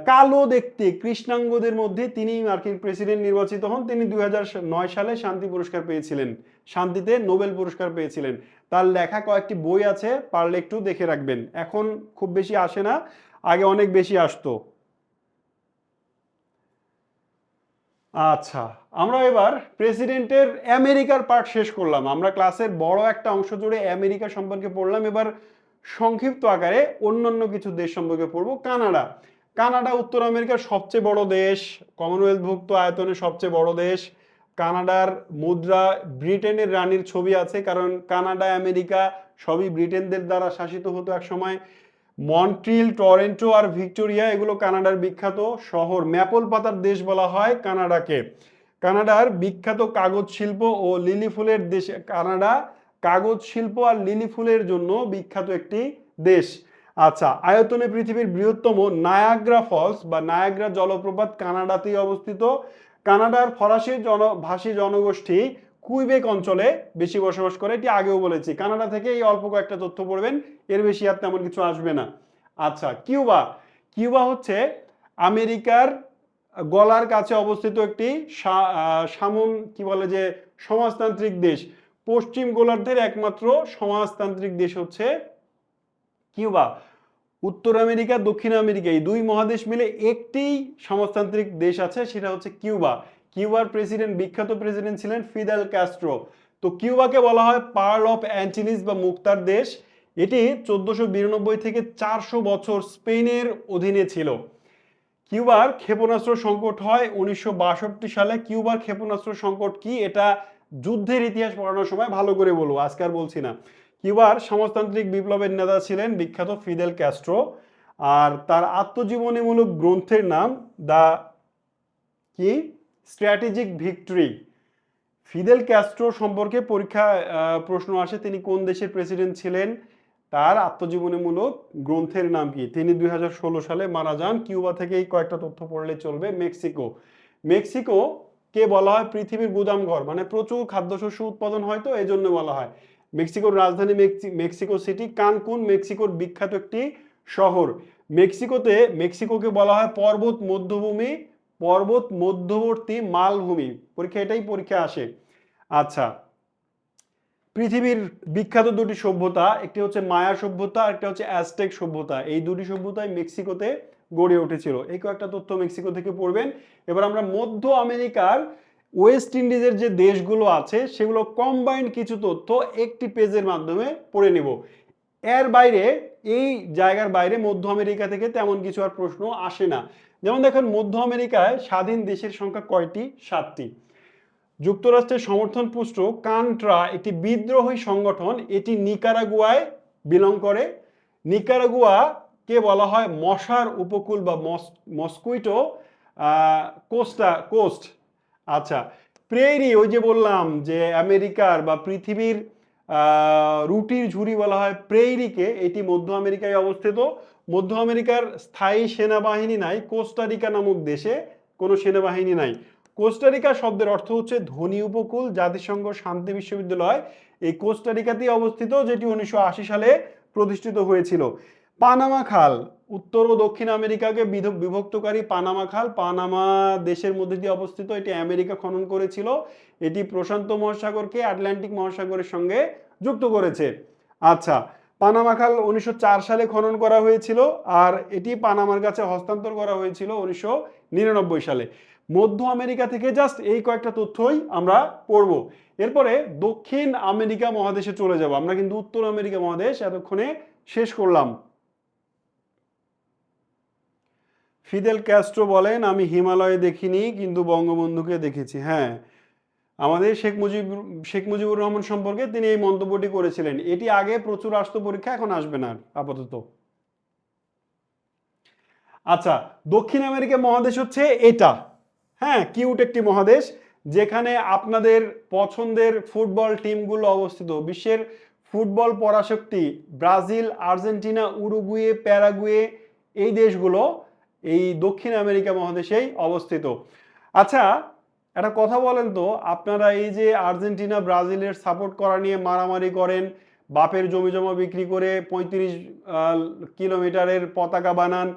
কালো দেখতে কৃষ্ণাঙ্গদের মধ্যে তিনি মার্কিন প্রেসিডেন্ট নির্বাচিত হন। তিনি 2009 সালে শান্তি পুরস্কার পেয়েছিলেন, শান্তিতে নোবেল পুরস্কার পেয়েছিলেন। তার লেখা কয়েকটি বই আছে, পারলে একটু দেখে রাখবেন। এখন খুব বেশি আসে না, আগে অনেক বেশি আসতো। আচ্ছা, আমরা এবার প্রেসিডেন্টের আমেরিকার পার্ট শেষ করলাম। আমরা ক্লাসের বড় একটা অংশ জুড়ে আমেরিকা সম্পর্কে পড়লাম। এবার সংক্ষিপ্ত আকারে অন্যান্য কিছু দেশ সম্পর্কে পড়বো। কানাডা উত্তর আমেরিকার সবচেয়ে বড় দেশ, কমনওয়েলথভুক্ত আয়তনের সবচেয়ে বড় দেশ। কানাডার মুদ্রা ব্রিটেনের রানীর ছবি আছে, কারণ কানাডা আমেরিকা সবই ব্রিটেনদের দ্বারা শাসিত হতো এক সময়। মন্ট্রিল, টরন্টো আর ভিক্টোরিয়া এগুলো কানাডার বিখ্যাত শহর। ম্যাপল পাতার দেশ বলা হয় কানাডাকে। কানাডার বিখ্যাত কাগজ শিল্প ও লিলি ফুলের দেশ। কানাডা কাগজ শিল্প আর লিলি ফুলের জন্য বিখ্যাত একটি দেশ। আচ্ছা, আয়তনে পৃথিবীর বৃহত্তম নায়াগ্রা ফলস বা নায়াগ্রা জলপ্রপাত কানাডাতেই অবস্থিত। কানাডার ফরাসি ভাষী জনগোষ্ঠী কুইবেক অঞ্চলে বেশি বসবাস করে, এটি আগেও বলেছি। কানাডা থেকে এই অল্প কয়েকটা তথ্য পড়বেন, এর বেশি আর তেমন কিছু আসবে না। আচ্ছা, কিউবা। কিউবা হচ্ছে আমেরিকার গলার কাছে অবস্থিত একটি কি বলে যে সমাজতান্ত্রিক দেশ। পশ্চিম গোলার্ধের একমাত্র সমাজতান্ত্রিক দেশ হচ্ছে কিউবা। উত্তর আমেরিকা, দক্ষিণ আমেরিকা এই দুই মহাদেশ মিলে একটি সমাজতান্ত্রিক দেশ আছে, সেটা হচ্ছে কিউবা। কিউবার প্রেসিডেন্ট, বিখ্যাত প্রেসিডেন্ট ছিলেন ফিদেল ক্যাস্ট্রো। তো কিউবাকে বলা হয় পার্ল অফ অ্যান্টিলিস বা মুক্তার দেশ। এটি 1492 থেকে 400 বছর স্পেনের অধীনে ছিল। কিউবার ক্ষেপণাস্ত্র সংকট হয় 1962 সালে। কিউবার ক্ষেপণাস্ত্র সংকট কি, এটা যুদ্ধের ইতিহাস পড়ানোর সময় ভালো করে বলবো, আজকে আর বলছি না। কিউবার সমাজতান্ত্রিক বিপ্লবের নেতা ছিলেন বিখ্যাত ফিদেল ক্যাস্ট্রো। আর তার আত্মজীবনীমূলক গ্রন্থের নাম দ্য কি স্ট্র্যাটেজিক ভিক্টরি। ফিদেল ক্যাস্ট্রো সম্পর্কে পরীক্ষায় প্রশ্ন আসে, তিনি কোন দেশের প্রেসিডেন্ট ছিলেন, তার আত্মজীবনীমূলক গ্রন্থের নাম কি। তিনি 2016 সালে মারা যান। কিউবা থেকেই কয়েকটা তথ্য পড়লে চলবে। মেক্সিকো। মেক্সিকো কে বলা হয় পৃথিবীর গুদামঘর, মানে প্রচুর খাদ্যশস্য উৎপাদন হয়, তো এই জন্য বলা হয়। মেক্সিকোর রাজধানী মেক্সিকো সিটি। কানকুন মেক্সিকোর বিখ্যাত একটি শহর। মেক্সিকোকে বলা হয় পর্বত মধ্যভূমি, পর্বত মধ্যবর্তী মালভূমি। পরীক্ষা আসে। আচ্ছা, পৃথিবীর বিখ্যাত দুটি সভ্যতা, একটি হচ্ছে মায়া সভ্যতা, একটা হচ্ছে অ্যাজটেক সভ্যতা। এই দুটি সভ্যতাই মেক্সিকোতে গড়ে উঠেছিল। এই কয়েকটা তথ্য মেক্সিকো থেকে পড়বেন। এবার আমরা মধ্য আমেরিকার ওয়েস্ট ইন্ডিজের যে দেশগুলো আছে সেগুলো কম্বাইন্ড কিছু তথ্য একটি পেজের মাধ্যমে পড়ে নিব। এর বাইরে, এই জায়গার বাইরে মধ্য আমেরিকা থেকে তেমন কিছু আর প্রশ্ন আসে না। যেমন দেখেন, মধ্য আমেরিকায় স্বাধীন দেশের সংখ্যা কয়টি? 7টি। যুক্তরাষ্ট্রের সমর্থনপুষ্ট কান্ট্রা একটি বিদ্রোহী সংগঠন, এটি নিকারাগুয়ায় বিলং করে। নিকারাগুয়াকে বলা হয় মশার উপকূল বা মস্কুইটো কোস্ট। আচ্ছা, প্রেরি, ওই যে বললাম যে আমেরিকার বা পৃথিবীর রুটির ঝুড়ি বলা হয় প্রেরিকে, এটি মধ্য আমেরিকায় অবস্থিত। মধ্য আমেরিকার স্থায়ী সেনাবাহিনী নাই। কোস্টারিকা নামক দেশে কোনো সেনাবাহিনী নাই। কোস্টারিকা শব্দের অর্থ হচ্ছে ধনী উপকূল। জাতিসংঘ শান্তি বিশ্ববিদ্যালয় এই কোস্টারিকাতেই অবস্থিত, যেটি 1980 সালে প্রতিষ্ঠিত হয়েছিল। পানামা খাল, উত্তর ও দক্ষিণ আমেরিকাকে বিভক্তকারী পানামা খাল পানামা দেশের মধ্যে দিয়ে অবস্থিত। এটি আমেরিকা খনন করেছিল। এটি প্রশান্ত মহাসাগরকে আটলান্টিক মহাসাগরের সঙ্গে যুক্ত করেছে। আচ্ছা, পানামা খাল 1904 সালে খনন করা হয়েছিল, আর এটি পানামার কাছে হস্তান্তর করা হয়েছিল 1999 সালে। মধ্য আমেরিকা থেকে জাস্ট এই কয়েকটা তথ্যই আমরা পড়ব। এরপরে দক্ষিণ আমেরিকা মহাদেশে চলে যাব। আমরা কিন্তু উত্তর আমেরিকা মহাদেশ এতক্ষণে শেষ করলাম। ফিদেল ক্যাস্ট্রো বলেন, আমি হিমালয়ে দেখিনি কিন্তু বঙ্গবন্ধুকে দেখেছি। হ্যাঁ, আমাদের শেখ মুজিবুর রহমান সম্পর্কে তিনি এই মন্তব্যটি করেছিলেন। এটি আগে প্রচুর আসতো পরীক্ষা, এখন আসবে না আপাতত। আচ্ছা, দক্ষিণ আমেরিকা মহাদেশ হচ্ছে এটা। হ্যাঁ, কিউট একটি মহাদেশ, যেখানে আপনাদের পছন্দের ফুটবল টিমগুলো অবস্থিত। বিশ্বের ফুটবল পরাশক্তি ব্রাজিল, আর্জেন্টিনা, উরুগুয়ে, প্যারাগুয়ে, এই দেশগুলো এই দক্ষিণ আমেরিকা মহাদেশেই অবস্থিত। আচ্ছা, একটা কথা বলেন তো, আপনারা এই যে আর্জেন্টিনা ব্রাজিলের সাপোর্ট করা নিয়ে মারামারি করেন, বাপের জমি জমা বিক্রি করে 35 কিলোমিটারের পতাকা বানান,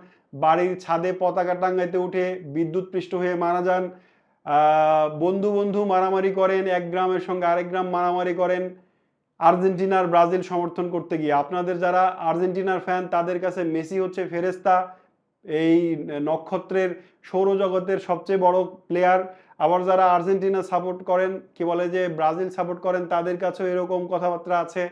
বাড়ির ছাদে পতাকা টাঙ্গাইতে উঠে বিদ্যুৎ পৃষ্ঠ হয়ে মারা যান, বন্ধু বন্ধু মারামারি করেন, এক গ্রামের সঙ্গে আরেক গ্রাম মারামারি করেন আর্জেন্টিনার ব্রাজিল সমর্থন করতে গিয়ে। আপনাদের যারা আর্জেন্টিনার ফ্যান, তাদের কাছে মেসি হচ্ছে ফেরেস্তা, এই নক্ষত্রের সৌরজগতের সবচেয়ে বড় প্লেয়ার। আবার যারা আর্জেন্টিনা সাপোর্ট করেন, কি বলে যে ব্রাজিল সাপোর্ট করেন, তাদের কাছেও এরকম কথাবার্তা আছে।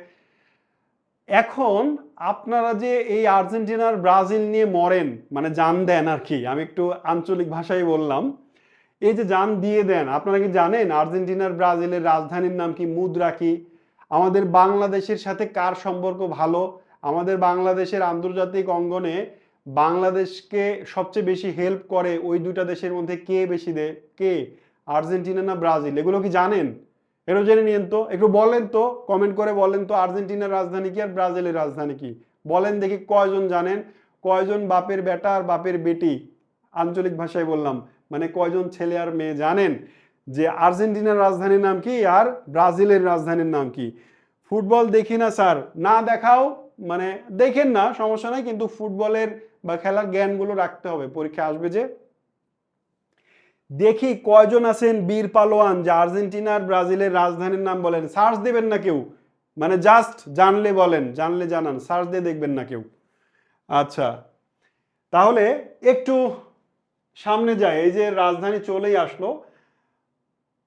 এখন আপনারা যে এই আর্জেন্টিনার ব্রাজিল নিয়ে মরেন, মানে জান দেন আর কি, আমি একটু আঞ্চলিক ভাষায় বললাম, এই যে জান দিয়ে দেন, আপনারা কি জানেন আর্জেন্টিনার ব্রাজিলের রাজধানীর নাম কি, মুদ্রা কি? আমাদের বাংলাদেশের সাথে কার সম্পর্ক ভালো? আমাদের বাংলাদেশের আন্তর্জাতিক অঙ্গনে বাংলাদেশকে সবচেয়ে বেশি হেল্প করে ওই দুইটা দেশের মধ্যে কে বেশি দেয়? কে? আর্জেন্টিনা না ব্রাজিল? এগুলো কি জানেন? এটাও জেনে নিন তো, একটু বলেন তো, কমেন্ট করে বলেন তো আর্জেন্টিনার রাজধানী কি আর ব্রাজিলের রাজধানী কি? বলেন দেখি কয়জন জানেন, কয়জন বাপের বেটা আর বাপের বেটি, আঞ্চলিক ভাষায় বললাম, মানে কয়জন ছেলে আর মেয়ে জানেন যে আর্জেন্টিনার রাজধানীর নাম কি আর ব্রাজিলের রাজধানীর নাম কি? ফুটবল দেখি না স্যার, না দেখাও, মানে দেখেন না সমস্যা নাই, কিন্তু ফুটবলের বা খেলার জ্ঞানগুলো রাখতে হবে, পরীক্ষা আসবে যে। দেখি কয়জন আছেন বীর পালোয়ান যে আর্জেন্টিনার ব্রাজিলের রাজধানীর নাম বলেন। সার্চ দেবেন না কেউ, মানে জাস্ট জানলে বলেন, জানলে জানান, সার্চ দিয়ে দেখবেন না কেউ। আচ্ছা, তাহলে একটু সামনে যায়, এই যে রাজধানী চলেই আসলো।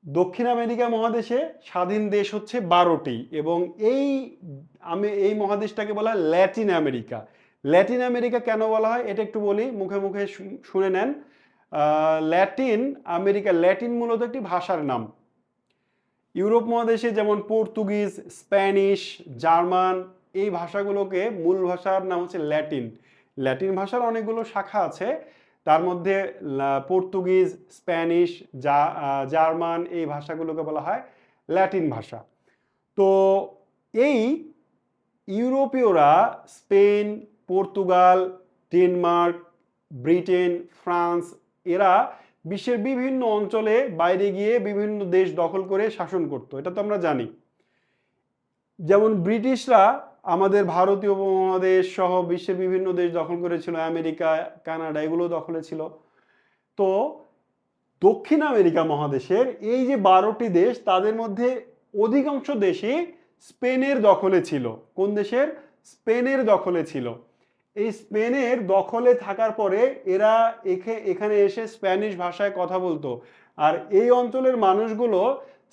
দক্ষিণ আমেরিকা মহাদেশে স্বাধীন দেশ হচ্ছে 12টি, এবং এই মহাদেশটাকে বলা হয় ল্যাটিন আমেরিকা। ল্যাটিন আমেরিকা কেন বলা হয় এটা একটু বলি, মুখে মুখে শুনে নেন। ল্যাটিন আমেরিকা, ল্যাটিন মূলত একটি ভাষার নাম। ইউরোপ মহাদেশে যেমন পর্তুগিজ, স্প্যানিশ, জার্মান, এই ভাষাগুলোকে মূল ভাষার নাম হচ্ছে ল্যাটিন। ল্যাটিন ভাষার অনেকগুলো শাখা আছে, তার মধ্যে পর্তুগিজ, স্প্যানিশ, জার্মান, এই ভাষাগুলোকে বলা হয় ল্যাটিন ভাষা। তো এই ইউরোপীয়রা Spain, Portugal, Denmark, Britain, France, এরা বিশ্বের বিভিন্ন অঞ্চলে বাইরে গিয়ে বিভিন্ন দেশ দখল করে শাসন করতো, এটা তো আমরা জানি। যেমন ব্রিটিশরা আমাদের ভারতীয় উপমহাদেশ সহ বিশ্বের বিভিন্ন দেশ দখল করেছিল, আমেরিকা, কানাডা, এগুলো দখলে ছিল। তো দক্ষিণ আমেরিকা মহাদেশের এই যে 12টি দেশ, তাদের মধ্যে অধিকাংশ দেশই স্পেনের দখলে ছিল। কোন দেশের? স্পেনের দখলে ছিল। এই স্পেনের দখলে থাকার পরে এরা এখানে এসে স্প্যানিশ ভাষায় কথা বলতো। আর এই অঞ্চলের মানুষগুলো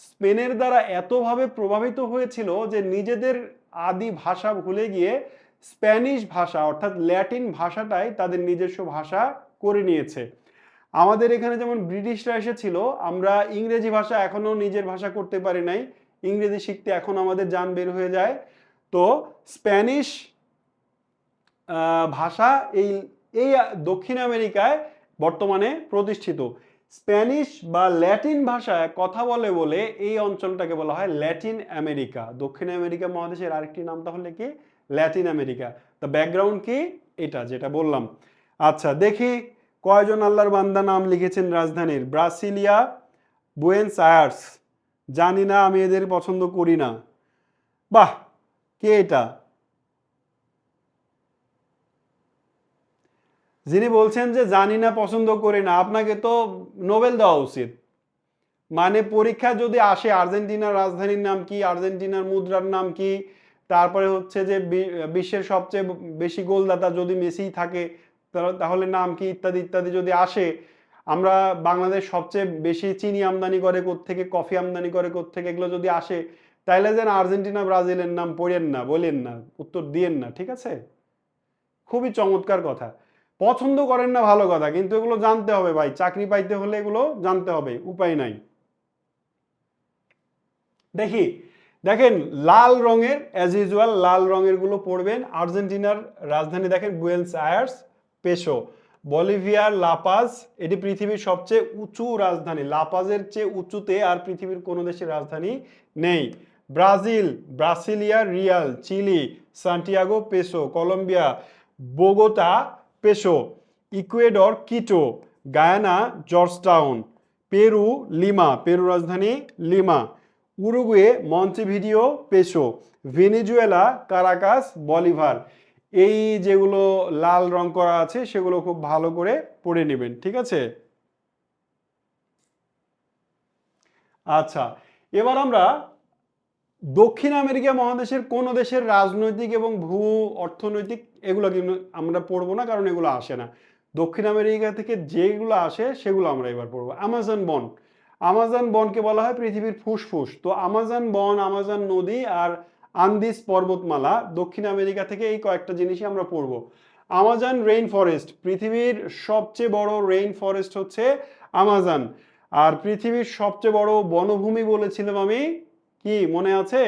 স্পেনের দ্বারা এতভাবে প্রভাবিত হয়েছিল যে নিজেদের আদি ভাষা ভুলে গিয়ে স্প্যানিশ ভাষা অর্থাৎ ল্যাটিন ভাষাটাই তাদের নিজস্ব ভাষা করে নিয়েছে। আমাদের এখানে যেমন ব্রিটিশরা এসেছিল, আমরা ইংরেজি ভাষা এখনো নিজের ভাষা করতে পারি নাই, ইংরেজি শিখতে এখন আমাদের জান বের হয়ে যায়। তো স্প্যানিশ ভাষা এই এই দক্ষিণ আমেরিকায় বর্তমানে প্রতিষ্ঠিত। স্প্যানিশ বা ল্যাটিন ভাষায় কথা বলে বলে এই অঞ্চলটাকে বলা হয় ল্যাটিন আমেরিকা। দক্ষিণ আমেরিকা মহাদেশের আরেকটি নাম তাহলে কি? Latin America. তা ব্যাকগ্রাউন্ড কি? এটা যেটা বললাম। আচ্ছা, দেখি কয়জন আল্লাহর বান্দা নাম লিখেছেন রাজধানীর। Brasilia, Buenos Aires. জানি না, আমি এদের পছন্দ করি না। বাহ, কে এটা? যিনি বলছেন যে জানি না, পছন্দ করি না, আপনাকে তো নোবেল দেওয়া উচিত। মানে পরীক্ষা যদি আসে আর্জেন্টিনার রাজধানীর নাম কি, আর্জেন্টিনার মুদ্রার নাম কি, তারপরে হচ্ছে যে বিশ্বের সবচেয়ে বেশি গোলদাতা যদি মেসি থাকে তাহলে নাম কি, ইত্যাদি ইত্যাদি যদি আসে, আমরা বাংলাদেশ সবচেয়ে বেশি চিনি আমদানি করে কোত্থেকে, কফি আমদানি করে কোত্থেকে, এগুলো যদি আসে, তাইলে যেন আর্জেন্টিনা ব্রাজিলের নাম পড়েন না, বলেন না, উত্তর দিয়েন না, ঠিক আছে? খুবই চমৎকার কথা। পছন্দ করেন না ভালো কথা, কিন্তু এগুলো জানতে হবে ভাই, চাকরি পাইতে হলে এগুলো জানতে হবে, উপায় নাই। দেখি, দেখেন লাল রঙের, অ্যাজ ইউজুয়াল লাল রঙের গুলো পড়বেন। আর্জেন্টিনার রাজধানী দেখেন বুয়েন্স আয়ার্স। পেসো। বলিভিয়ার লাপাজ, এটি পৃথিবীর সবচেয়ে উঁচু রাজধানী, লাপাজের চেয়ে উঁচুতে আর পৃথিবীর কোনো দেশের রাজধানী নেই। Brazil, Brasilia real. Chile, Santiago peso. Colombia, Bogota peso. Ecuador, Quito. Guyana, Georgetown. Peru, Lima, Peru রাজধানী Lima. Uruguay, Montevideo peso. Venezuela, Caracas, bolivar. এই যেগুলো লাল রং করা আছে সেগুলো খুব ভালো করে পড়ে নেবেন, ঠিক আছে? আচ্ছা, এবার আমরা দক্ষিণ আমেরিকা মহাদেশের কোন দেশের রাজনৈতিক এবং ভূ অর্থনৈতিক, এগুলো কিন্তু আমরা পড়বো না, কারণ এগুলো আসে না। দক্ষিণ আমেরিকা থেকে যেগুলো আসে সেগুলো আমরা এবার পড়বো। আমাজন বন। আমাজন বনকে বলা হয় পৃথিবীর ফুসফুস। তো আমাজন বন, আমাজন নদী আর আন্দিস পর্বতমালা, দক্ষিণ আমেরিকা থেকে এই কয়েকটা জিনিসই আমরা পড়বো। আমাজন রেইন ফরেস্ট, পৃথিবীর সবচেয়ে বড় রেইন ফরেস্ট হচ্ছে আমাজন। আর পৃথিবীর সবচেয়ে বড় বনভূমি বলেছিলাম আমি, কি মনে আছে?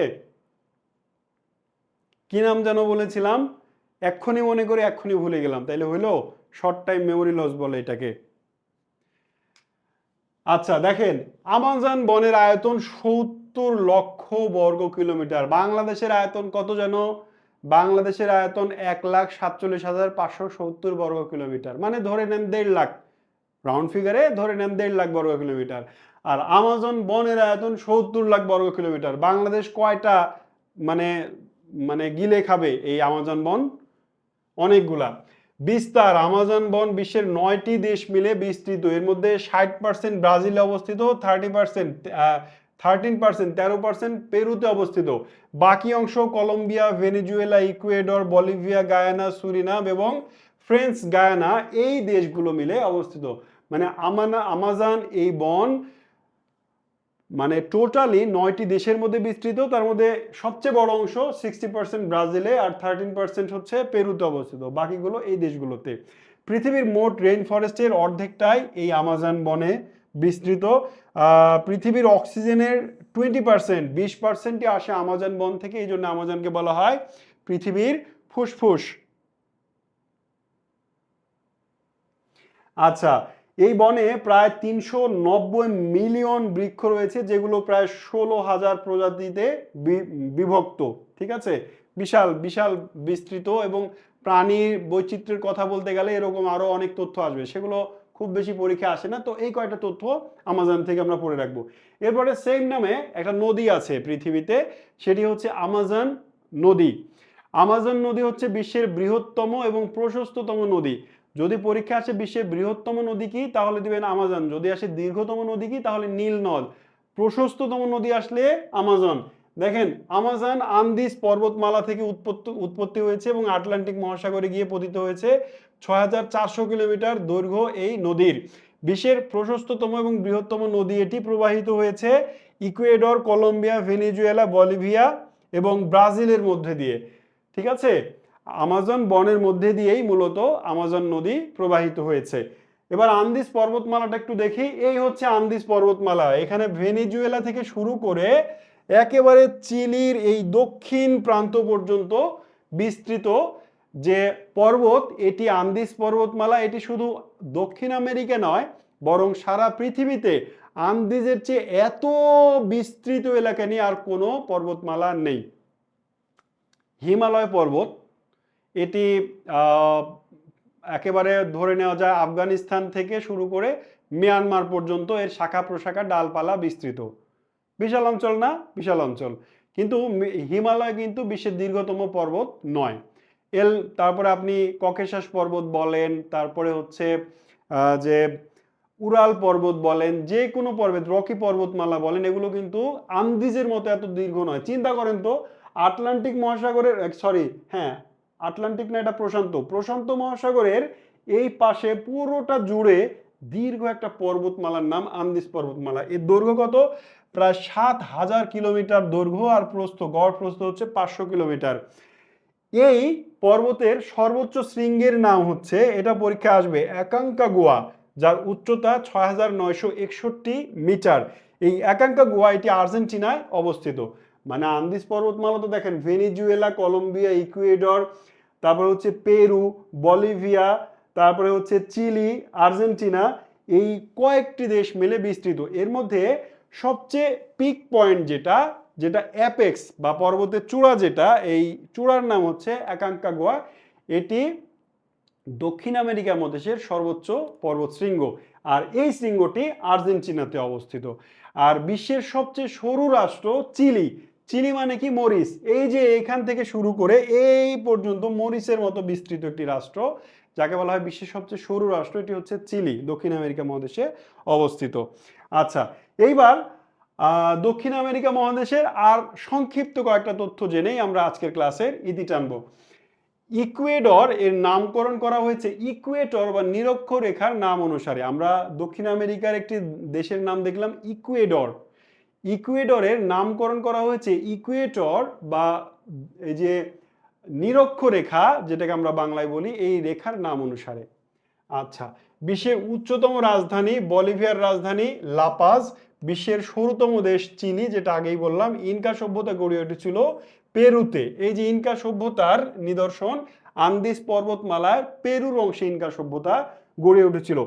কি নাম যেন বলেছিলাম? এক্ষুনি মনে করে এক্ষুনি ভুলে গেলাম, তাইলে হইলো? শর্ট টাইম মেমোরি লস বলে এটাকে। আচ্ছা দেখেন, আমাজন বনের আয়তন 70 লক্ষ বর্গ কিলোমিটার। বাংলাদেশের আয়তন কত যেন? বাংলাদেশের আয়তন 1,47,570 বর্গ কিলোমিটার, মানে ধরে নেন 1.5 লাখ, রাউন্ড ফিগারে ধরে নেন 1.5 লাখ বর্গ কিলোমিটার। আর আমাজন বনের আয়তন 70 লাখ বর্গ কিলোমিটার। বাংলাদেশ কয়টা মানে মানে গিলে খাবে এই আমাজন বন? অনেকগুলা। বিস্তার, আমাজন বন বিশ্বের 9টি দেশ মিলে বিস্তৃত। এর মধ্যে 60% ব্রাজিলে অবস্থিত, 13% পেরুতে অবস্থিত। বাকি অংশ Colombia, Venezuela, Ecuador, Bolivia, Guyana, Suriname এবং ফ্রেঞ্চ গায়ানা এই দেশগুলো মিলে অবস্থিত। মানে আমাজন এই বন মানে টোটালি 9টি দেশের মধ্যে বিস্তৃত। তার মধ্যে সবচেয়ে বড় অংশ 60% ব্রাজিলে আর 13% হচ্ছে পেরুতে অবস্থিত, বাকিগুলো এই দেশগুলোতে। পৃথিবীর মোট রেইন ফরেস্টের অর্ধেকটাই এই আমাজন বনে বিস্তৃত। পৃথিবীর অক্সিজেনের 20%ই আসে আমাজন বন থেকে, এই জন্য আমাজনকে বলা হয় পৃথিবীর ফুসফুস। আচ্ছা, এই বনে প্রায় 390 মিলিয়ন বৃক্ষ রয়েছে, যেগুলো প্রায় 16,000 প্রজাতিতে বিভক্ত। ঠিক আছে, বিশাল বিশাল বিস্তৃত। এবং প্রাণীর বৈচিত্র্যের কথা বলতে গেলে এরকম আরো অনেক তথ্য আসবে, সেগুলো খুব বেশি পরীক্ষা আসে না, তো এই কয়টা তথ্য আমাজন থেকে আমরা পড়ে রাখবো। এরপরে সেম নামে একটা নদী আছে পৃথিবীতে, সেটি হচ্ছে আমাজন নদী। আমাজন নদী হচ্ছে বিশ্বের বৃহত্তম এবং প্রশস্ততম নদী। যদি পরীক্ষা আসে বিশ্বের বৃহত্তম নদী কি, তাহলে দিবেন আমাজন। যদি আসে দীর্ঘতম নদী কি, তাহলে নীল নদ। প্রশস্ততম নদী আসলে আমাজন। দেখেন, আমাজন আন্দিজ পর্বতমালা থেকে উৎপত্তি হয়েছে এবং আটলান্টিক মহাসাগরে গিয়ে পতিত হয়েছে। 6,400 কিলোমিটার দৈর্ঘ্য এই নদীর। বিশ্বের প্রশস্ততম এবং বৃহত্তম নদী এটি। প্রবাহিত হয়েছে ইকুয়েডর, কলম্বিয়া, ভেনেজুয়েলা, বলিভিয়া এবং ব্রাজিলের মধ্যে দিয়ে। ঠিক আছে, আমাজন বনের মধ্যে দিয়েই মূলত আমাজন নদী প্রবাহিত হয়েছে। এবার আন্দিজ পর্বতমালাটা একটু দেখি। এই হচ্ছে আন্দিজ পর্বতমালা। এখানে ভেনেজুয়েলা থেকে শুরু করে একেবারে চিলির এই দক্ষিণ প্রান্ত পর্যন্ত বিস্তৃত যে পর্বত, এটি আন্দিজ পর্বতমালা। এটি শুধু দক্ষিণ আমেরিকা নয়, বরং সারা পৃথিবীতে আন্দিজের চেয়ে এত বিস্তৃত এলাকা নিয়ে আর কোনো পর্বতমালা নেই। হিমালয় পর্বত, এটি একেবারে ধরে নেওয়া যায় আফগানিস্তান থেকে শুরু করে মিয়ানমার পর্যন্ত এর শাখা প্রশাখা ডালপালা বিস্তৃত। বিশাল অঞ্চল না? বিশাল অঞ্চল। কিন্তু হিমালয় কিন্তু বিশ্বের দীর্ঘতম পর্বত নয়। তারপরে আপনি ককেশাস পর্বত বলেন, তারপরে হচ্ছে যে উরাল পর্বত বলেন, যে কোনো পর্বত, রকি পর্বতমালা বলেন, এগুলো কিন্তু আন্দিজের মতো এত দীর্ঘ নয়। চিন্তা করেন তো, আটলান্টিক মহাসাগরের হ্যাঁ, আটলান্টিক না, এটা প্রশান্ত মহাসাগরের এই পাশে পুরোটা জুড়ে দীর্ঘ একটা পর্বতমালার নাম আন্দিজ পর্বতমালা। এর দৈর্ঘ্য কত? প্রায় 7,000 কিলোমিটার দৈর্ঘ্য, আর প্রস্থ, গড় প্রস্থ হচ্ছে 500 কিলোমিটার। এই পর্বতের সর্বোচ্চ শৃঙ্গের নাম হচ্ছে, এটা পরীক্ষা আসবে, অ্যাকাঙ্কাগুয়া, যার উচ্চতা 6,961 মিটার। এই অ্যাকাঙ্কাগুয়া এটি আর্জেন্টিনায় অবস্থিত। মানে আন্দিজ পর্বতমালা তো দেখেন ভেনেজুয়েলা, কলম্বিয়া, ইকুয়েডর, তারপরে হচ্ছে পেরু, বলিভিয়া, তারপরে হচ্ছে চিলি, আর্জেন্টিনা, এই কয়েকটি দেশ মিলে বিস্তৃত। এর মধ্যে সবচেয়ে পিক পয়েন্ট যেটা যেটা অ্যাপেক্স বা পর্বতের চূড়া, যেটা এই চূড়ার নাম হচ্ছে অ্যাকাঙ্কাগুয়া। এটি দক্ষিণ আমেরিকা মহাদেশের সর্বোচ্চ পর্বত শৃঙ্গ, আর এই শৃঙ্গটি আর্জেন্টিনাতে অবস্থিত। আর বিশ্বের সবচেয়ে সরু রাষ্ট্র চিলি। চিলি মানে কি? মরিচ। এই যে এখান থেকে শুরু করে এই পর্যন্ত মরিচের মতো বিস্তৃত একটি রাষ্ট্র, যাকে বলা হয় বিশ্বের সবচেয়ে সরু রাষ্ট্র, এটি হচ্ছে চিলি, দক্ষিণ আমেরিকা মহাদেশে অবস্থিত। আচ্ছা, এইবার দক্ষিণ আমেরিকা মহাদেশের আর সংক্ষিপ্ত কয়েকটা তথ্য জেনেই আমরা আজকের ক্লাসের ইতি টানবো। ইকুয়েডর এর নামকরণ করা হয়েছে ইকুয়েটর বা নিরক্ষরেখার নাম অনুসারে। আমরা দক্ষিণ আমেরিকার একটি দেশের নাম দেখলাম ইকুয়েডর। ইকুয়েডরের নামকরণ করা হয়েছে ইকুয়েটর বা এই যে নিরক্ষরেখা, যেটাকে আমরা বাংলায় বলি, এই রেখার নাম অনুসারে। আচ্ছা, বিশ্বের উচ্চতম রাজধানী বলিভিয়ার রাজধানী লাপাজ। বিশ্বের সরুতম দেশ চিলি, যেটা আগেই বললাম। ইনকা সভ্যতা গড়ে উঠেছিল পেরুতে। এই যে ইনকা সভ্যতার নিদর্শন আন্দিস পর্বতমালায় পেরুর অংশে ইনকা সভ্যতা গড়ে উঠেছিল।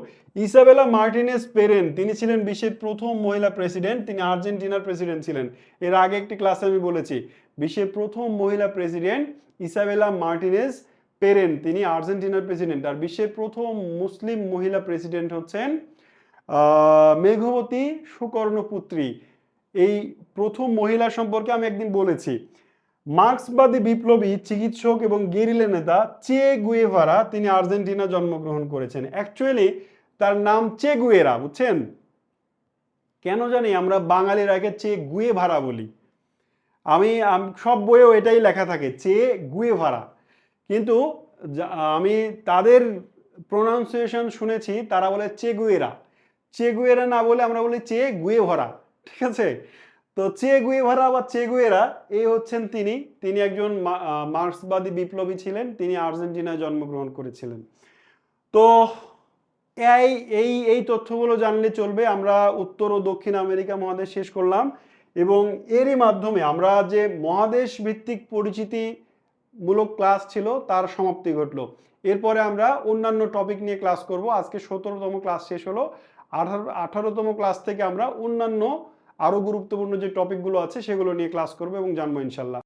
ইসাবেলা মার্টিনেজ পেরেন, তিনি ছিলেন বিশ্বের প্রথম মহিলা প্রেসিডেন্ট। তিনি আর্জেন্টিনার প্রেসিডেন্ট ছিলেন। এর আগে একটি ক্লাসে আমি বলেছি বিশ্বের প্রথম মহিলা প্রেসিডেন্ট ইসাবেলা মার্টিনেজ পেরেন, তিনি আর্জেন্টিনার প্রেসিডেন্ট। আর বিশ্বের প্রথম মুসলিম মহিলা প্রেসিডেন্ট হচ্ছেন মেঘবতী সুকর্ণপুত্রী। এই প্রথম মহিলা সম্পর্কে আমি একদিন বলেছি। মার্ক্সবাদী বিপ্লবী, চিকিৎসক এবং গেরিলা নেতা চে গুয়েভারা, তিনি আর্জেন্টিনা জন্মগ্রহণ করেছেন। অ্যাকচুয়ালি তার নাম চে গুয়েরা, বুঝছেন? কেন জানি আমরা বাঙালিরা একে চে গুয়েভারা বলি। আমি সব বইয়েও এটাই লেখা থাকে চে গুয়েভারা, কিন্তু আমি তাদের প্রোনাউন্সিয়েশন শুনেছি, তারা বলে চে গুয়েরা। চে গুয়েরা না বলে আমরা বলি চে গুয়েভারা, ঠিক আছে? তো চে গুয়েভারা বা চে গুয়েরা, এই হচ্ছেন তিনি একজন মার্ক্সবাদী বিপ্লবী ছিলেন। তিনি আর্জেন্টিনায় জন্মগ্রহণ করেছিলেন। তো এই এই এই তথ্যগুলো জানলে চলবে। আমরা উত্তর ও দক্ষিণ আমেরিকা মহাদেশ শেষ করলাম এবং এরই মাধ্যমে আমরা যে মহাদেশ ভিত্তিক পরিচিতিমূলক ক্লাস ছিল তার সমাপ্তি ঘটলো। এরপরে আমরা অন্যান্য টপিক নিয়ে ক্লাস করব। আজকে 17তম ক্লাস শেষ হলো। 18তম ক্লাস থেকে আমরা অন্যান্য আরো গুরুত্বপূর্ণ যে টপিকগুলো আছে সেগুলো নিয়ে ক্লাস করবো এবং জানবো ইনশাল্লাহ।